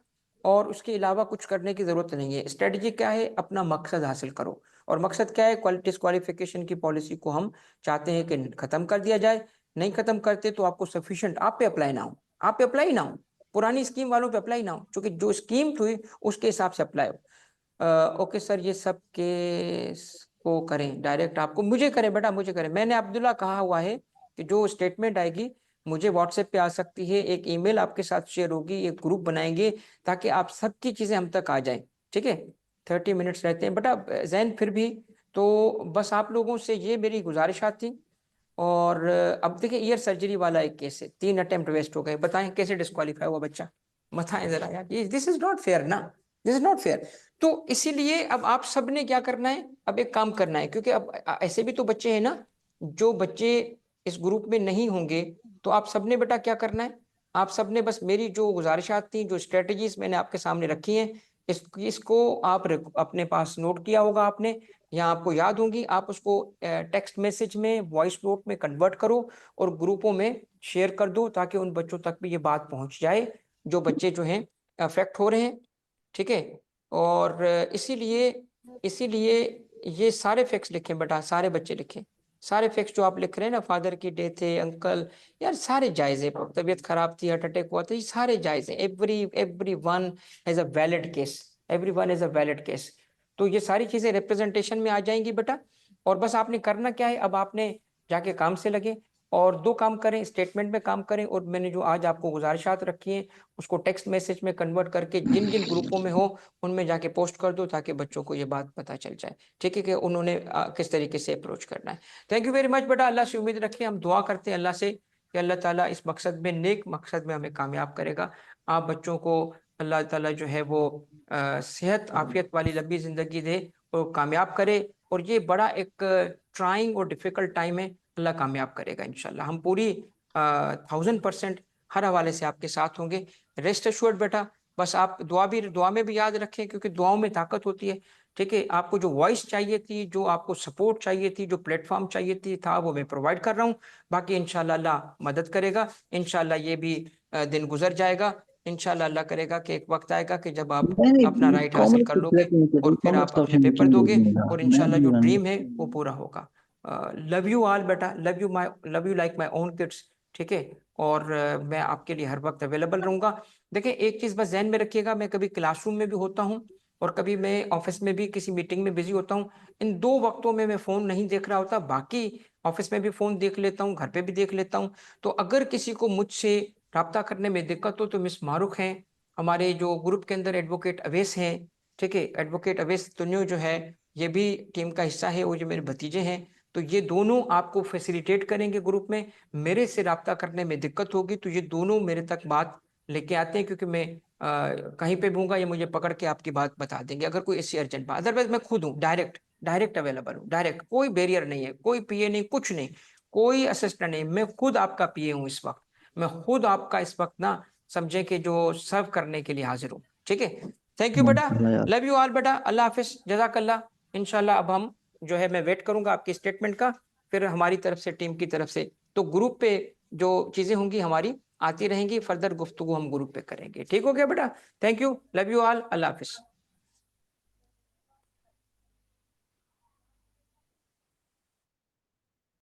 और उसके अलावा कुछ करने की जरूरत नहीं है। स्ट्रेटजी क्या है, अपना मकसद हासिल करो, और मकसद क्या है, डिस्क्वालिफिकेशन की पॉलिसी को हम चाहते हैं कि खत्म कर दिया जाए, नहीं खत्म करते तो आपको सफिशिएंट, आप पे अप्लाई ना हो, आप पे अप्लाई ना हो, पुरानी स्कीम वालों पे अप्लाई ना हो, क्योंकि जो स्कीम थी उसके हिसाब से अप्लाई हो। ओके सर, ये सब केस को करें डायरेक्ट, आपको मुझे करें बेटा, मुझे करें, मैंने अब्दुल्ला कहा हुआ है कि जो स्टेटमेंट आएगी मुझे व्हाट्सएप पे आ सकती है, एक ईमेल आपके साथ शेयर होगी, एक ग्रुप बनाएंगे ताकि आप सबकी चीजें हम तक आ जाएं। ठीक है, 30 मिनट्स रहते हैं बेटा जैन, फिर भी तो बस आप लोगों से ये मेरी गुजारिशात थी। और अब देखिए ईयर सर्जरी वाला एक केस है, 3 अटेम्प्ट वेस्ट हो गए, बताएं कैसे डिस्क्वालीफाई हुआ बच्चा, बताएं जरा यार, ये दिस इज नॉट फेयर ना, दिस इज नॉट फेयर। तो इसीलिए अब आप सब ने क्या करना है, अब एक काम करना है, क्योंकि अब ऐसे भी तो बच्चे हैं ना, जो बच्चे इस ग्रुप में नहीं होंगे, तो आप सबने बेटा क्या करना है, आप सबने बस मेरी जो गुजारिशात थी, जो स्ट्रेटजीज मैंने आपके सामने रखी हैं, इसको आप अपने पास नोट किया होगा आपने, या आपको याद होंगी, आप उसको टेक्स्ट मैसेज में, वॉइस नोट में कन्वर्ट करो और ग्रुपों में शेयर कर दो, ताकि उन बच्चों तक भी ये बात पहुंच जाए जो बच्चे जो हैं अफेक्ट हो रहे हैं। ठीक है, और इसीलिए इसीलिए ये सारे फैक्ट्स लिखें बेटा, सारे बच्चे लिखें, सारे फैक्ट्स जो आप लिख रहे हैं ना, फादर की डेथ है, अंकल, यार सारे जायज है, तबीयत खराब थी, हार्ट अटैक हुआ था, ये सारे जायज है, every one has a valid case, every one is a valid case. तो ये सारी चीजें रिप्रेजेंटेशन में आ जाएंगी बेटा। और बस आपने करना क्या है, अब आपने जाके काम से लगे और 2 काम करें, स्टेटमेंट में काम करें, और मैंने जो आज आपको गुजारिशात रखी हैं उसको टेक्स्ट मैसेज में कन्वर्ट करके जिन जिन ग्रुपों में हो उनमें जाके पोस्ट कर दो, ताकि बच्चों को ये बात पता चल जाए, ठीक है, कि उन्होंने किस तरीके से अप्रोच करना है। थैंक यू वेरी मच बेटा। अल्लाह से उम्मीद रखें, हम दुआ करते हैं अल्लाह से कि अल्लाह ताला इस मकसद में, नेक मकसद में हमें कामयाब करेगा। आप बच्चों को अल्लाह ताला जो है वो सेहत आफियत वाली लंबी ज़िंदगी दे और कामयाब करे। और ये बड़ा एक ट्राइंग और डिफ़िकल्ट टाइम है, अल्लाह कामयाब करेगा इंशाल्लाह। हम पूरी 1000% हर हवाले से आपके साथ होंगे। रेस्ट एश्योर्ड बेटा। बस आप दुआ में भी याद रखें, क्योंकि दुआओं में ताकत होती है, ठीक है। आपको जो वॉइस चाहिए थी, जो आपको सपोर्ट चाहिए थी, जो प्लेटफॉर्म चाहिए था, वो मैं प्रोवाइड कर रहा हूँ। बाकी इंशाल्लाह अल्लाह मदद करेगा। इंशाल्लाह ये भी दिन गुजर जाएगा। इंशाल्लाह अल्लाह करेगा कि एक वक्त आएगा कि जब आप अपना राइट हासिल कर लोगे और फिर आप अपने पेपर दोगे और इंशाल्लाह जो ड्रीम है वो पूरा होगा। लव यू ऑल बेटा, love you like my own kids, ठीक है। और मैं आपके लिए हर वक्त अवेलेबल रहूंगा। देखिए एक चीज बस ध्यान में रखिएगा, मैं कभी क्लासरूम में भी होता हूँ और कभी मैं ऑफिस में भी किसी मीटिंग में बिजी होता हूँ। इन 2 वक्तों में मैं फोन नहीं देख रहा होता, बाकी ऑफिस में भी फोन देख लेता हूँ, घर पे भी देख लेता हूँ। तो अगर किसी को मुझसे राब्ता करने में दिक्कत हो तो मिस मारूख हैं, हमारे जो ग्रुप के अंदर एडवोकेट अवैस हैं, ठीक है, एडवोकेट अवैस तुन्यो जो है ये भी टीम का हिस्सा है, और ये मेरे भतीजे हैं। तो ये दोनों आपको फैसिलिटेट करेंगे ग्रुप में। मेरे से राब्ता करने में दिक्कत होगी तो ये दोनों मेरे तक बात लेके आते हैं, क्योंकि मैं कहीं पे भी हूँगा ये मुझे पकड़ के आपकी बात बता देंगे अगर कोई ऐसी अर्जेंट बात। अदरवाइज मैं खुद हूँ, डायरेक्ट अवेलेबल हूँ, डायरेक्ट, कोई बैरियर नहीं है, कोई पीए नहीं, कुछ नहीं, कोई असिस्टेंट नहीं, मैं खुद आपका पीए हूँ इस वक्त। मैं खुद आपका इस वक्त ना समझे कि जो सर्व करने के लिए हाजिर हूँ, ठीक है। थैंक यू बेटा, माशाल्लाह यार। लव यू ऑल बेटा, अल्लाह हाफिज, जज़ाकल्लाह। इंशाल्लाह अब हम जो है मैं वेट करूंगा आपकी स्टेटमेंट का, फिर हमारी तरफ से, टीम की तरफ से तो ग्रुप पे जो चीजें होंगी हमारी आती रहेंगी, फर्दर गुफ्तगू हम ग्रुप पे करेंगे। ठीक हो गया बेटा, thank you, love you all, Allah Hafiz.